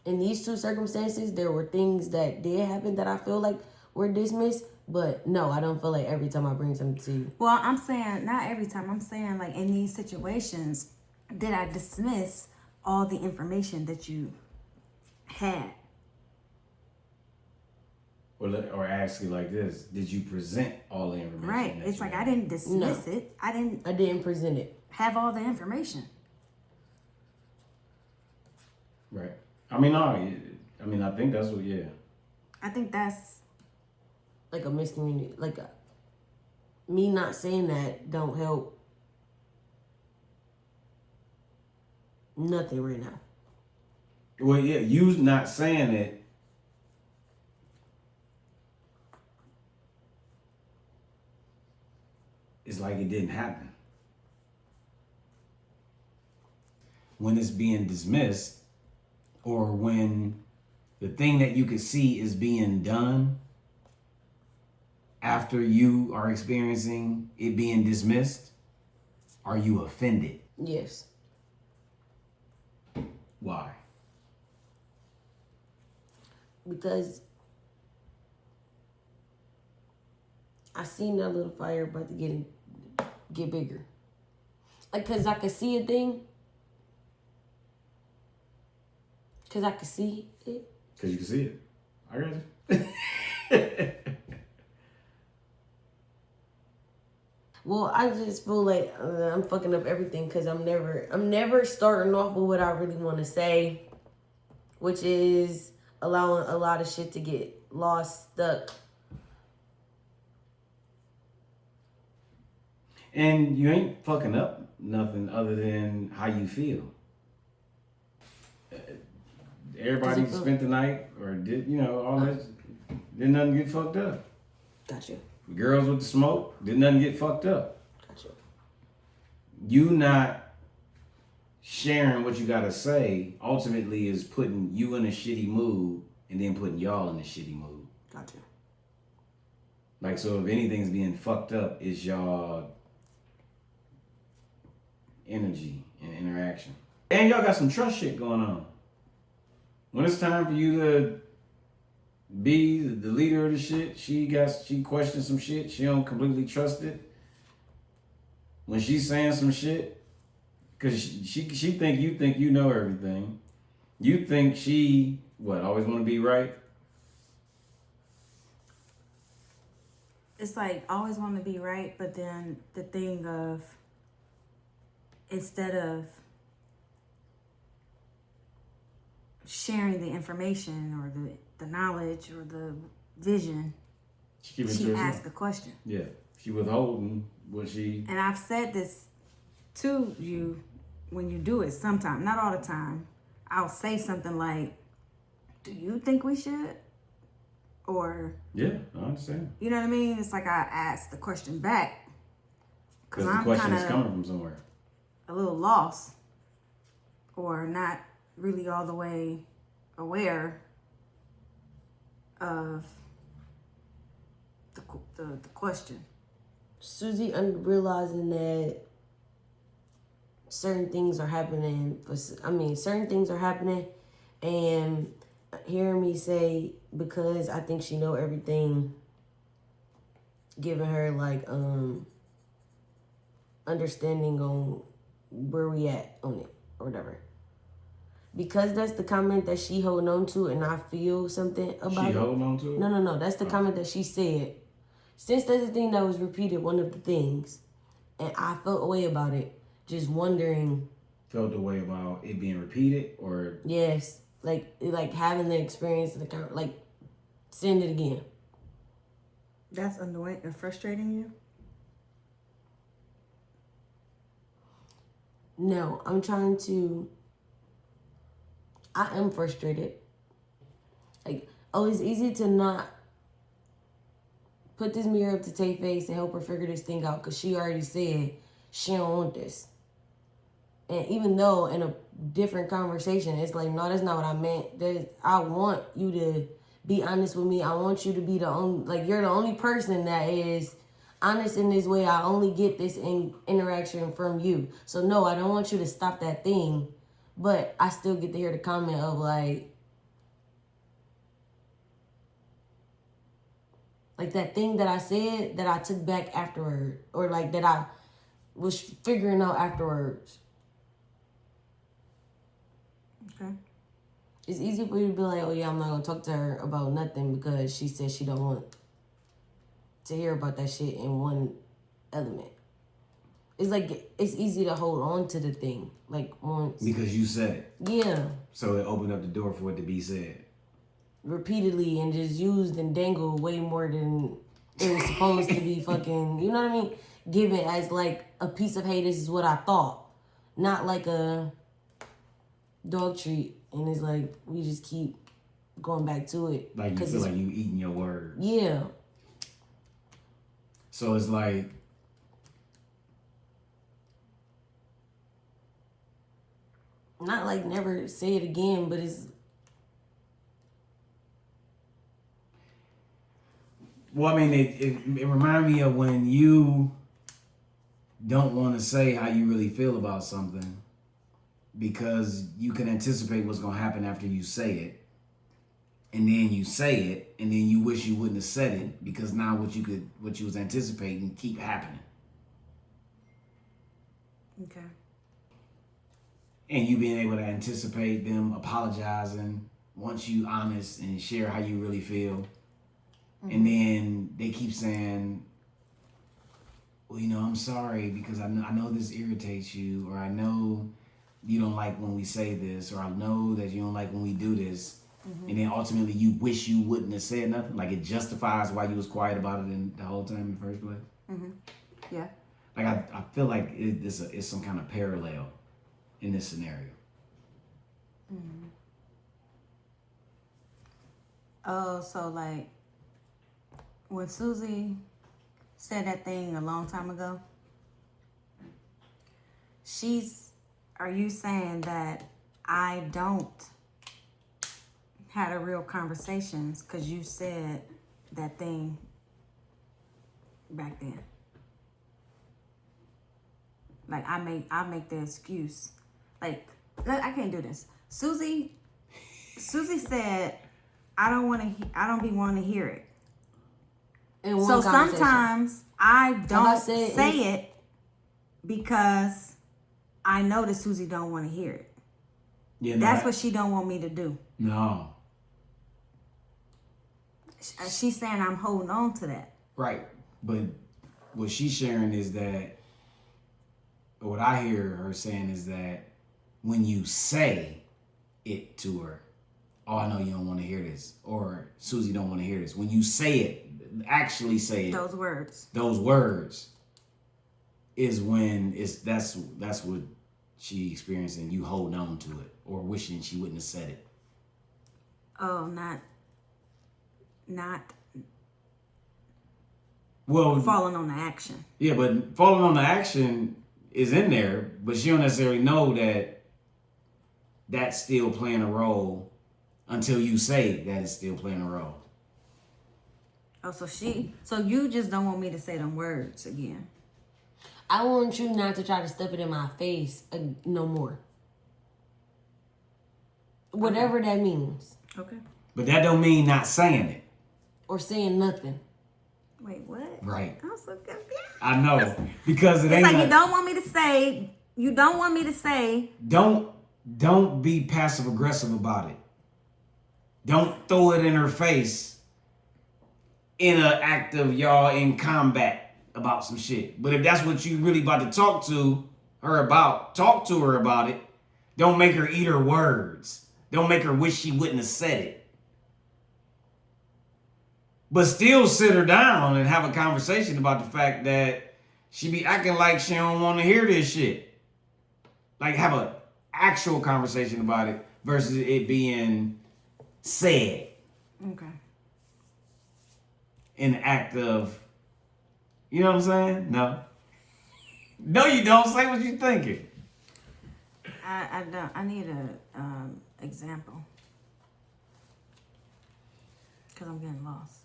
In these two circumstances, there were things that did happen that I feel like were dismissed, but no, I don't feel like every time I bring something to you. Well, I'm saying not every time. I'm saying like in these situations, did I dismiss all the information that you had? Or ask you like this: did you present all the information? Right. It's like I didn't dismiss it. I didn't present it. Have all the information. Right. I mean, I think that's what. Yeah. I think that's like a miscommunication. Like me not saying that don't help nothing right now. Well, yeah, you not saying it. It's like it didn't happen. When it's being dismissed, or when the thing that you could see is being done after you are experiencing it being dismissed, are you offended? Yes. Why? because I seen that little fire about to get bigger. Like, cause I could see a thing. Cause I could see it. Cause you can see it. I got you. Well, I just feel like I'm fucking up everything because I'm never starting off with what I really want to say, which is allowing a lot of shit to get lost, stuck. And you ain't fucking up nothing other than how you feel. Everybody spent the night or did, all that. Did nothing get fucked up. Gotcha. Girls with the smoke, did nothing get fucked up. Gotcha. You not sharing what you gotta say ultimately is putting you in a shitty mood and then putting y'all in a shitty mood. Gotcha. Like, so if anything's being fucked up, it's y'all energy and interaction. And y'all got some trust shit going on. When it's time for you to be the leader of the shit, she questions some shit. She don't completely trust it. When she's saying some shit, cause she think you know everything. You think she always want to be right. It's like always want to be right, but then the thing of instead of sharing the information or the knowledge or the vision, she asks a question. Yeah, she withholding what she. And I've said this to you when you do it sometimes, not all the time. I'll say something like, do you think we should? Or... Yeah, I understand. You know what I mean? It's like I ask the question back. Because the question is coming from somewhere. A little lost. Or not really all the way aware of the question. Susie, realizing that certain things are happening. Certain things are happening, and hearing me say, because I think she know everything, giving her like understanding on where we at on it or whatever. Because that's the comment that she holding on to, and I feel something about it. She holding on to it? No. That's the comment that she said. Since that's the thing that was repeated, one of the things, and I felt a way about it, just wondering. Felt a way about it being repeated, or? Yes, like having the experience, like seeing it again. That's annoying and frustrating you? No, I am frustrated. Like, it's easy to not put this mirror up to Tay face and help her figure this thing out, because she already said she don't want this. And even though in a different conversation, it's like, no, that's not what I meant. I want you to be honest with me. I want you to be the only, you're the only person that is honest in this way. I only get this interaction from you. So no, I don't want you to stop that thing. But I still get to hear the comment of like that thing that I said that I took back afterward, or like that I was figuring out afterwards. Okay. It's easy for you to be like, oh yeah, I'm not gonna talk to her about nothing because she said she don't want to hear about that shit in one element. It's like, it's easy to hold on to the thing, like once. Because you said it. Yeah. So it opened up the door for it to be said. Repeatedly, and just used and dangled way more than it was supposed to be fucking, you know what I mean? Given as like a piece of, hey, this is what I thought. Not like a dog treat. And it's like, we just keep going back to it. Like you feel like you eating your words. Yeah. So it's like, not like never say it again, but it's... Well, I mean, it reminds me of when you don't want to say how you really feel about something because you can anticipate what's going to happen after you say it. and then you say it, and then you wish you wouldn't have said it because now what you was anticipating keep happening. Okay. And you being able to anticipate them apologizing once you honest and share how you really feel. Mm-hmm. And then they keep saying, well, I'm sorry because I know this irritates you, or I know you don't like when we say this, or I know that you don't like when we do this. Mm-hmm. And then ultimately you wish you wouldn't have said nothing. Like it justifies why you was quiet about it in the whole time in the first place. Mm-hmm. Yeah. Like I feel like it's some kind of parallel in this scenario. Mm-hmm. Oh, so like when Susie said that thing a long time ago, are you saying that I don't had a real conversations because you said that thing back then? Like I make the excuse. Like I can't do this. Susie said I don't be wanting to hear it. So sometimes I don't say it because I know that Susie don't want to hear it. Yeah, that's what she don't want me to do. No. She's saying I'm holding on to that. Right. But what she's sharing is that, what I hear her saying is that when you say it to her, oh, I know you don't want to hear this, or Susie don't want to hear this. When you say it, actually say it. Those words is when that's what she experienced, and you holding on to it or wishing she wouldn't have said it. Oh, not well falling on the action. Yeah, but falling on the action is in there, but she don't necessarily know that that's still playing a role until you say that it's still playing a role. Oh, so you just don't want me to say them words again. I want you not to try to stuff it in my face no more. Whatever that means. Okay. But that don't mean not saying it. Or saying nothing. Wait, what? Right. I'm so confused. I know. Because it's like you don't want me to say. Don't be passive aggressive about it. Don't throw it in her face in an act of y'all in combat about some shit. But if that's what you really about to talk to her about it. Don't make her eat her words. Don't make her wish she wouldn't have said it. But still sit her down and have a conversation about the fact that she be acting like she don't want to hear this shit. Like have an actual conversation about it versus it being said. Okay. In the act of, you know what I'm saying? No. No, you don't. Say what you're thinking. I don't. I need a example. Because I'm getting lost.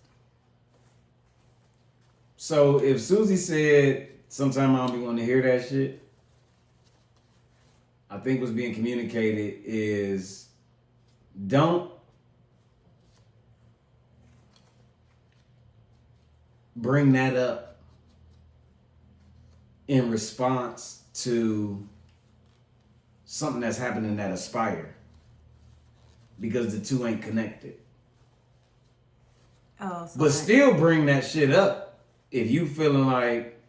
So if Susie said, sometime I don't be wanting to hear that shit, I think what's being communicated is don't bring that up in response to something that's happening at Aspire, because the two ain't connected. Oh, so but still bring that shit up if you feeling like,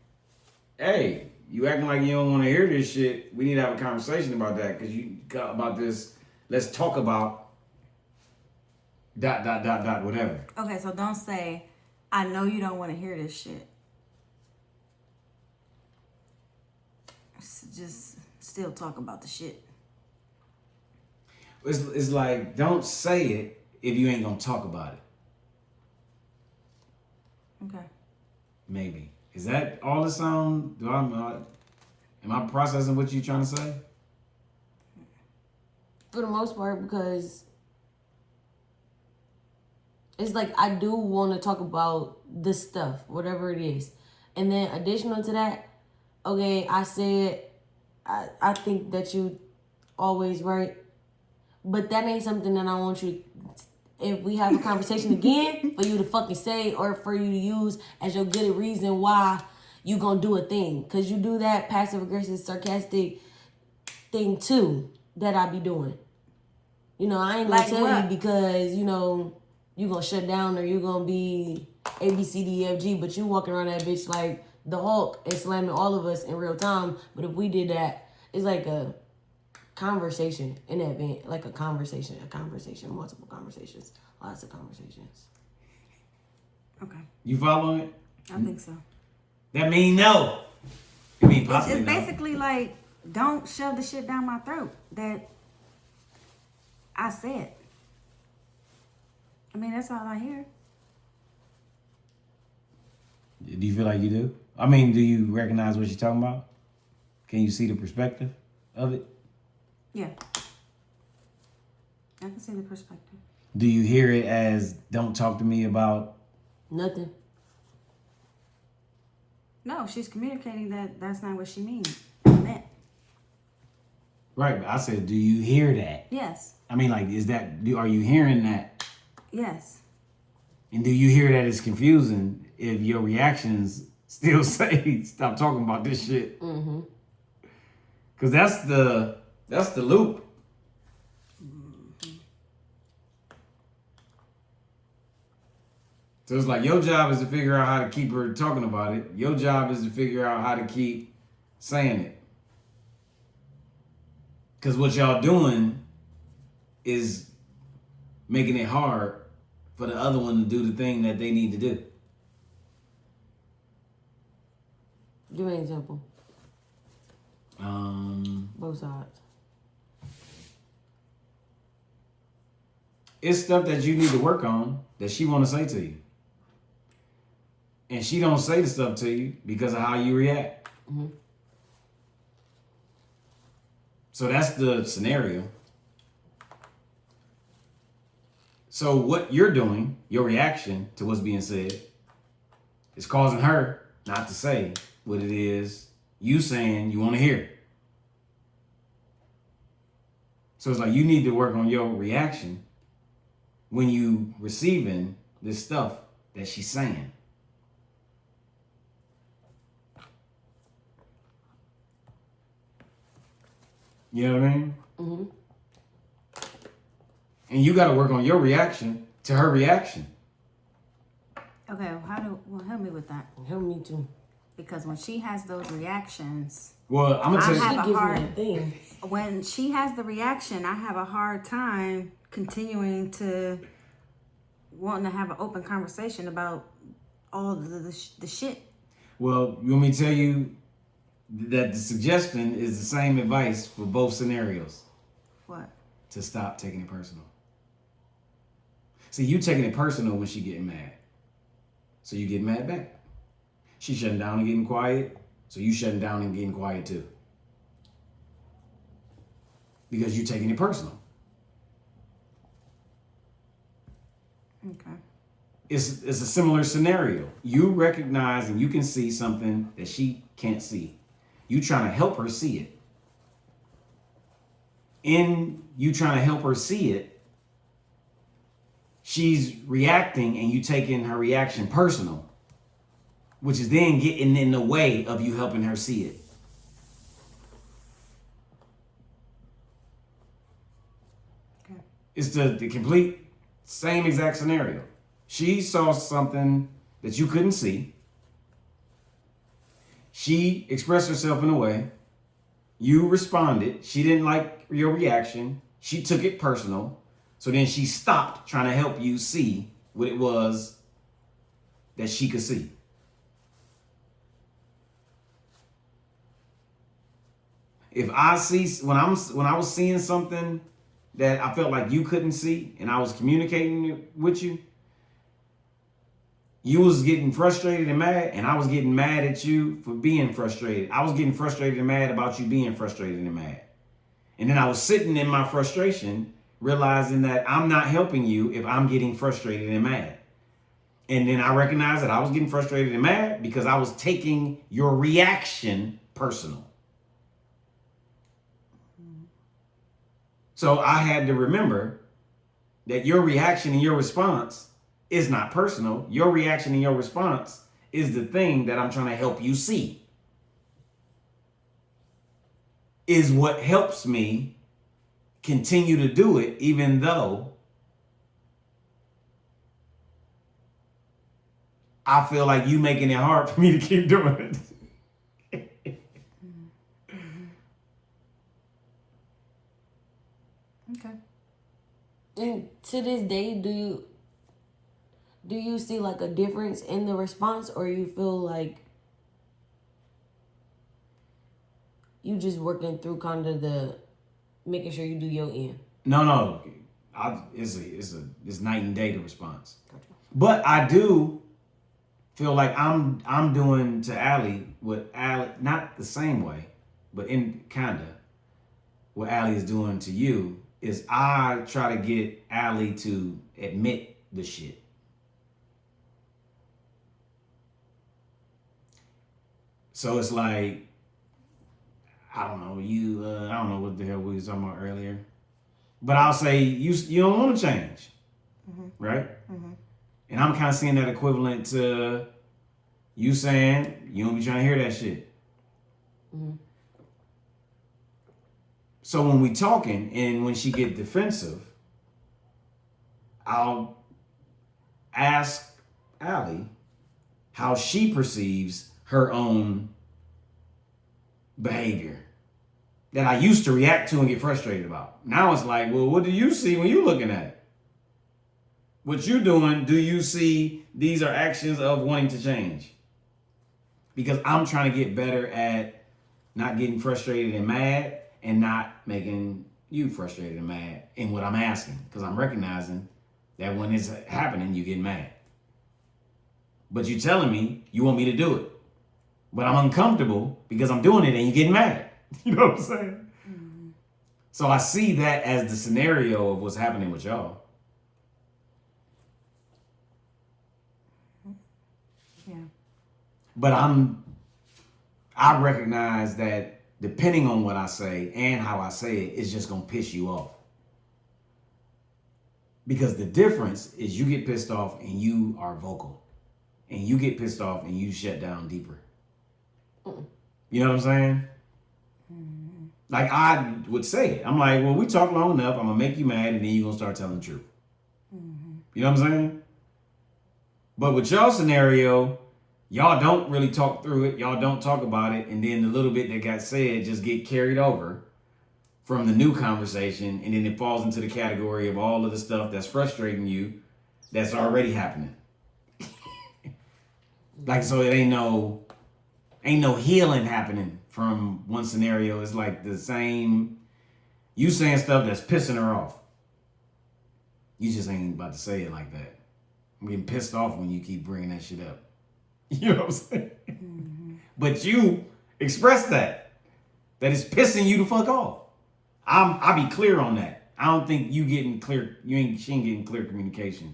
hey, you acting like you don't want to hear this shit. We need to have a conversation about that because you got about this. Let's talk about ... whatever. Okay, so don't say, I know you don't want to hear this shit. Just still talk about the shit. It's like, don't say it if you ain't gonna talk about it. Okay. Maybe. Is that all the sound? Am I processing what you're trying to say? For the most part, because it's like I do want to talk about this stuff, whatever it is. And then additional to that, okay, I said, I think that you always right. But that ain't something that I want you to if we have a conversation again, for you to fucking say or for you to use as your good reason why you gonna do a thing. Because you do that passive aggressive, sarcastic thing too that I be doing. You know, I ain't gonna tell you because, you know, you gonna shut down or you gonna be A, B, C, D, E, F, G, but you walking around that bitch like the Hulk and slamming all of us in real time. But if we did that, it's like a conversation in that event, like a conversation, multiple conversations, lots of conversations. Okay. You following it? I think so. That mean no. It mean possibly It's no. basically like, don't shove the shit down my throat that I said. I mean, that's all I hear. Do you feel like you do? I mean, do you recognize what you're talking about? Can you see the perspective of it? Yeah. I can see the perspective. Do you hear it as don't talk to me about Nothing. No, she's communicating that that's not what she meant. right? But I said, do you hear that? Yes. I mean, like, are you hearing that? Yes. And do you hear that it's confusing if your reactions still say stop talking about this shit? Mm-hmm. Because that's the loop. So it's like your job is to figure out how to keep her talking about it. Your job is to figure out how to keep saying it. Because what y'all doing is making it hard for the other one to do the thing that they need to do. Give me an example. Both sides. It's stuff that you need to work on that she want to say to you. And she don't say the stuff to you because of how you react. Mm-hmm. So that's the scenario. So what you're doing, your reaction to what's being said, is causing her not to say what it is you saying you want to hear. So it's like you need to work on your reaction when you receiving this stuff that she's saying. You know what I mean? Mm-hmm. And you got to work on your reaction to her reaction. Okay, well, help me with that. Help me too. Because when she has those reactions, Well, I'm going to tell you. have a She gives hard me a thing. when she has the reaction, I have a hard time continuing to wanting to have an open conversation about all the shit. Well, you want me to tell you that the suggestion is the same advice for both scenarios. What? To stop taking it personal. See, you taking it personal when she getting mad. So you get mad back. She shutting down and getting quiet. So you shutting down and getting quiet too. Because you taking it personal. Okay. It's a similar scenario. You recognize and you can see something that she can't see. You trying to help her see it. In you trying to help her see it, she's reacting and you taking her reaction personal, which is then getting in the way of you helping her see it. Okay. It's the complete same exact scenario. She saw something that you couldn't see. She expressed herself in a way. You responded. She didn't like your reaction. She took it personal. So then she stopped trying to help you see what it was that she could see. If I see when I was seeing something that I felt like you couldn't see and I was communicating it with you, you was getting frustrated and mad, and I was getting mad at you for being frustrated. I was getting frustrated and mad about you being frustrated and mad. And then I was sitting in my frustration, realizing that I'm not helping you if I'm getting frustrated and mad. And then I recognized that I was getting frustrated and mad because I was taking your reaction personal. So I had to remember that your reaction and your response is not personal. Your reaction and your response is the thing that I'm trying to help you see. Is what helps me continue to do it, even though I feel like you making it hard for me to keep doing it. Okay. And to this day, do you see like a difference in the response, or you feel like you just working through kind of the making sure you do your end? No. It's night and day, the response. Gotcha. But I do feel like I'm doing to Allie what Allie, not the same way, but in kinda what Allie is doing to you, is I try to get Allie to admit the shit. So it's like, I don't know, I don't know what the hell we was talking about earlier, but I'll say you don't want to change, right? Mm-hmm. And I'm kind of seeing that equivalent to you saying you don't be trying to hear that shit. Mm-hmm. So when we talking and when she get defensive, I'll ask Allie how she perceives her own behavior that I used to react to and get frustrated about. Now it's like, well, what do you see when you're looking at it? What you doing, do you see these are actions of wanting to change? Because I'm trying to get better at not getting frustrated and mad and not making you frustrated and mad in what I'm asking. Because I'm recognizing that when it's happening, you get mad. But you're telling me you want me to do it. But I'm uncomfortable because I'm doing it and you're getting mad. You know what I'm saying? Mm-hmm. So I see that as the scenario of what's happening with y'all. Yeah. But I recognize that depending on what I say and how I say it, it's just going to piss you off. Because the difference is you get pissed off and you are vocal. And you get pissed off and you shut down deeper. You know what I'm saying? Mm-hmm. Like I would say it. I'm like, well, we talk long enough. I'm going to make you mad and then you're going to start telling the truth. Mm-hmm. You know what I'm saying? But with y'all scenario, y'all don't really talk through it. Y'all don't talk about it. And then the little bit that got said just get carried over from the new conversation. And then it falls into the category of all of the stuff that's frustrating you that's already happening. Like, so it ain't no healing happening from one scenario. It's like the same, you saying stuff that's pissing her off. You just ain't about to say it like that. I'm getting pissed off when you keep bringing that shit up. You know what I'm saying? Mm-hmm. But you express that it's pissing you the fuck off. I'll be clear on that. I don't think you getting clear, she ain't getting clear communication.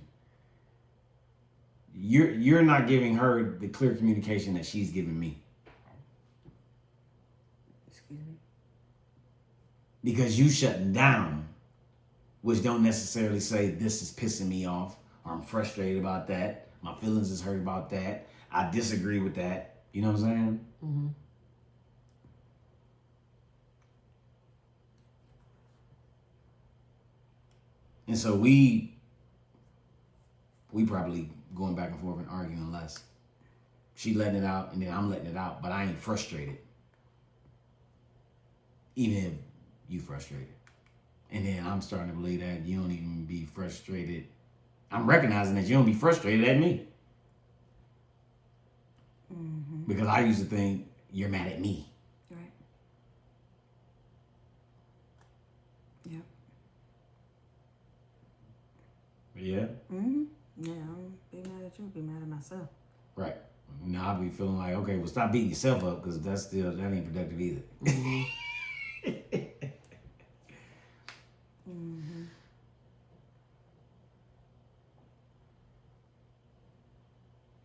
You're not giving her the clear communication that she's giving me. Excuse me? Because you shutting down, which don't necessarily say this is pissing me off, or I'm frustrated about that, my feelings is hurt about that, I disagree with that. You know what I'm saying? Mm-hmm. And so we probably going back and forth and arguing less. She letting it out and then I'm letting it out, but I ain't frustrated. Even if you frustrated. And then I'm starting to believe that you don't even be frustrated. I'm recognizing that you don't be frustrated at me. Mm-hmm. Because I used to think you're mad at me. Right. Yep. Yeah? Mm-hmm. Yeah, I don't be mad at you, be mad at myself. Right. Now I'll be feeling like, okay, well, stop beating yourself up because that ain't productive either. Mm-hmm. Mm-hmm.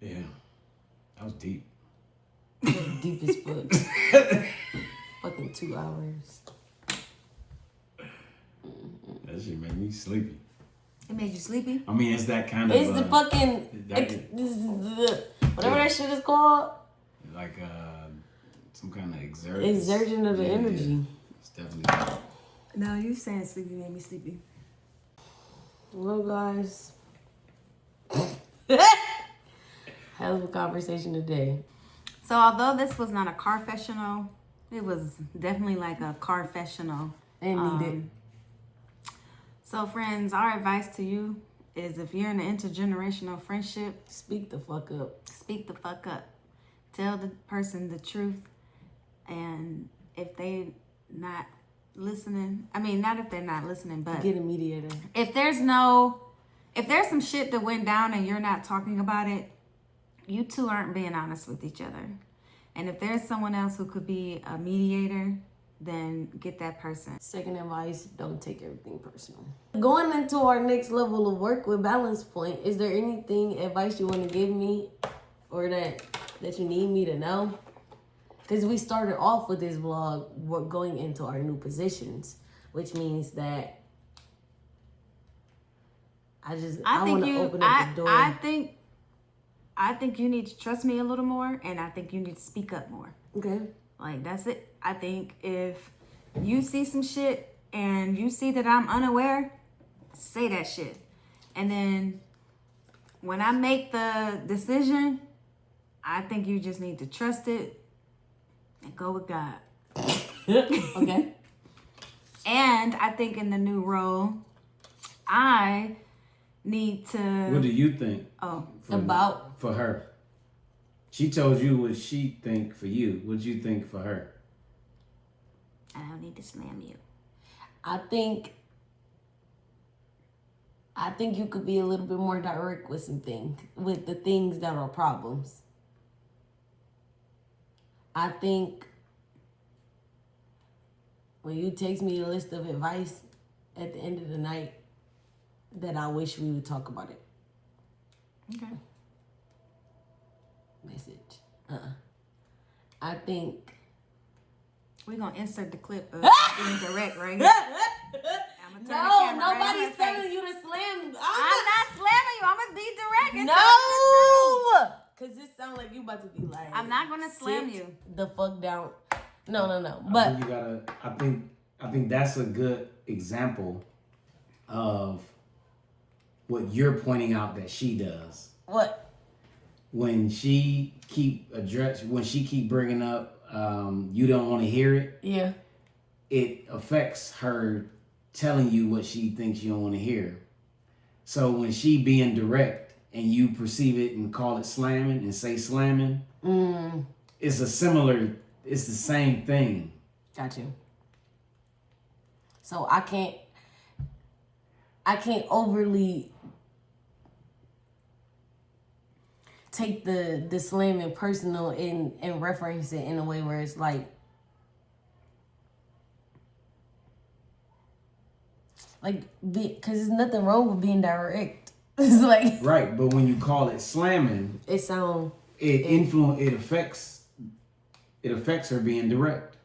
Yeah. That was deep. Deep as fuck. Fucking 2 hours. That shit made me sleepy. It made you sleepy? I mean, it's that kind of. It's the fucking whatever that shit is called. Like some kind of Exertion of the energy. It's definitely. No, you saying sleepy made me sleepy. Well, guys, hell of a conversation today. So although this was not a car-fessional, it was definitely like a car-fessional. And needed. So friends, our advice to you is if you're in an intergenerational friendship, Speak the fuck up. speak the fuck up. Tell the person the truth. And if they not listening, I mean, not if they're not listening, but Get a mediator. if there's some shit that went down and you're not talking about it, you two aren't being honest with each other. And if there's someone else who could be a mediator, then get that person. Second advice, don't take everything personal. Going into our next level of work with Balance Point, is there anything advice you want to give me or that you need me to know? Because we started off with this vlog, we're going into our new positions, which means that I want to open up the door. I think you need to trust me a little more, and I think you need to speak up more. Okay. Like, that's it. I think if you see some shit and you see that I'm unaware, say that shit. And then when I make the decision, I think you just need to trust it and go with God. Okay. And I think in the new role, I need to... What do you think? For her? She told you what she think for you. What you think for her? I don't need to slam you. I think you could be a little bit more direct with with the things that are problems. I think when you text me a list of advice at the end of the night, that I wish we would talk about it. Okay. Message. I think We're going to insert the clip of being direct right here. I'm gonna turn the camera nobody's right telling you to slam. I'm not slamming you. I'm going to be direct. And No! Because it sounds like you about to be like... I'm not going to slam sit you. the fuck down. No. But I think that's a good example of what you're pointing out that she does. what? When she keep bringing up you don't want to hear it, Yeah. it affects her telling you what she thinks you don't want to hear. So when she being direct and you perceive it and call it slamming and say slamming, it's the same thing. Got you. So I can't overly take the slamming personal and reference it in a way where it's like because there's nothing wrong with being direct. It's like Right, but when you call it slamming, it affects her being direct.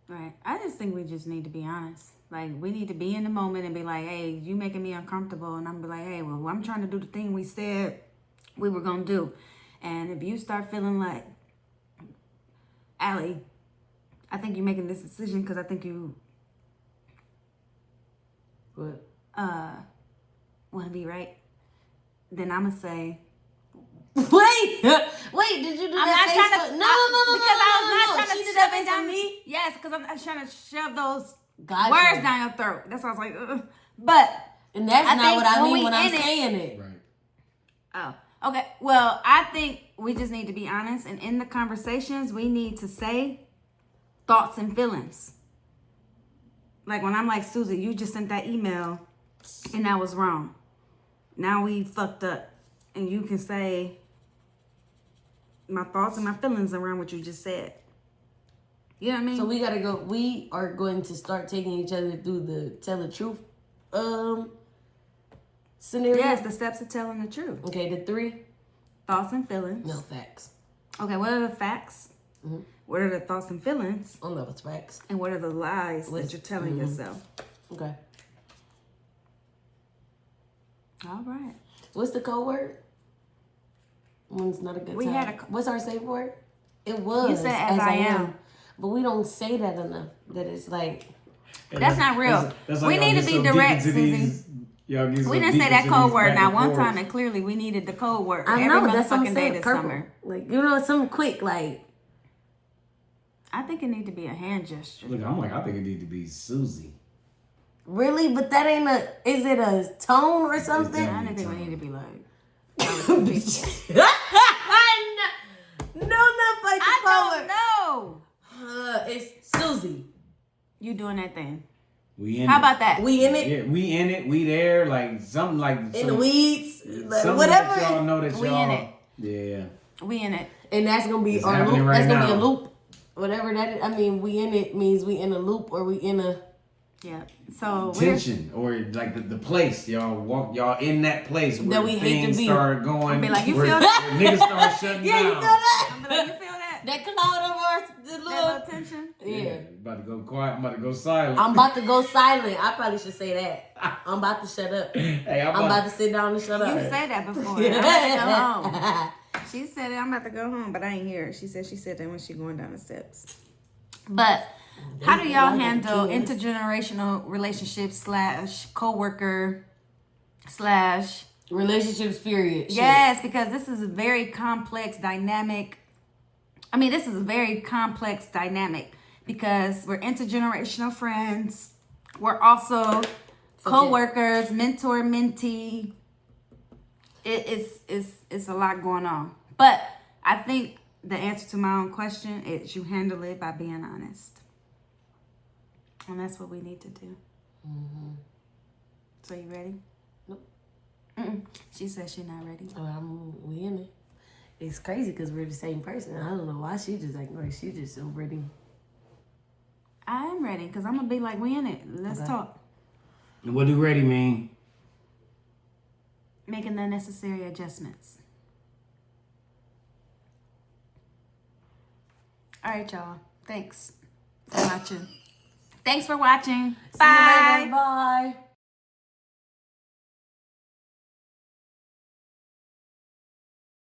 Right. I just think we just need to be honest. Like, we need to be in the moment and be like, hey, you making me uncomfortable. And I'm be like, hey, well, I'm trying to do the thing we said we were going to do. And if you start feeling like, Allie, I think you're making this decision because I think you want to be right, then I'm going to say, Wait, did you do I'm that? not trying to, No. because I was not trying She to did shove that it down to me. Yes, because I'm trying to shove those Gotcha. words down your throat. That's why I was like, ugh. But And that's I not think what I when mean we when I'm in it- saying it. Right. Oh, okay. Well, I think we just need to be honest. And in the conversations, we need to say thoughts and feelings. Like when I'm like, Susie, you just sent that email and that was wrong. Now we fucked up. And you can say my thoughts and my feelings around what you just said. You know what I mean? So we are going to start taking each other through the tell the truth scenario. Yes, the steps of telling the truth. Okay, the 3 Thoughts and feelings. no facts. Okay, what are the facts? Mm-hmm. What are the thoughts and feelings? I know it's facts. And what are the lies that you're telling yourself? Okay. All right. What's the code word? When's not a good time. What's our safe word? It was. You said as I am. But we don't say that enough. That it's like. That's not real. We need to be direct, Susie. We didn't say that code word now one time, and clearly we needed the code word I every know, that's what I'm motherfucking day saying. this Purple. summer. Like, you know, something quick, like. I think it need to be a hand gesture. Look, I'm like, I think it need to be Susie. Really? But that ain't is it a tone or something? I think we need to be like. No, not like the I don't know. It's Susie. You doing that thing. We in How it. about that? We in it? Yeah, we in it. We there. Like something like In the weeds. Like, something whatever. that y'all know that We y'all. in it. Yeah. We in it. And that's gonna be It's our happening loop. right That's gonna be a now. loop. Whatever that is. I mean, we in it means we in a loop or we in a. Yeah. So Tension or like the place y'all in that place where That we hate to things be. start going. Be like, you where feel that? Niggas start shutting Yeah, down. you feel that? I'm like, you feel that? That cloud over the That little. little tension? Yeah. About to go quiet. I'm about to go silent. I'm about to go silent. I probably should say that. I'm about to shut up. Hey, I'm about to sit down and shut You up. said that before. I'm about to go home. She said it, I'm about to go home, but I ain't hear it. She said that when she going down the steps. But how do y'all handle intergenerational relationships / coworker / relationships, period. Shit. Yes, because this is a very complex dynamic. I mean, this is a very complex dynamic because we're intergenerational friends. We're also co-workers, mentor, mentee. It's a lot going on. But I think the answer to my own question is you handle it by being honest. And that's what we need to do. Mm-hmm. So you ready? Nope. She said she's not ready. We in it. It's crazy because we're the same person. I don't know why she just like she just so ready. I am ready because I'm going to be like, we in it. Let's talk. What do ready mean? Making the necessary adjustments. All right, y'all. Thanks for watching. Bye. Bye.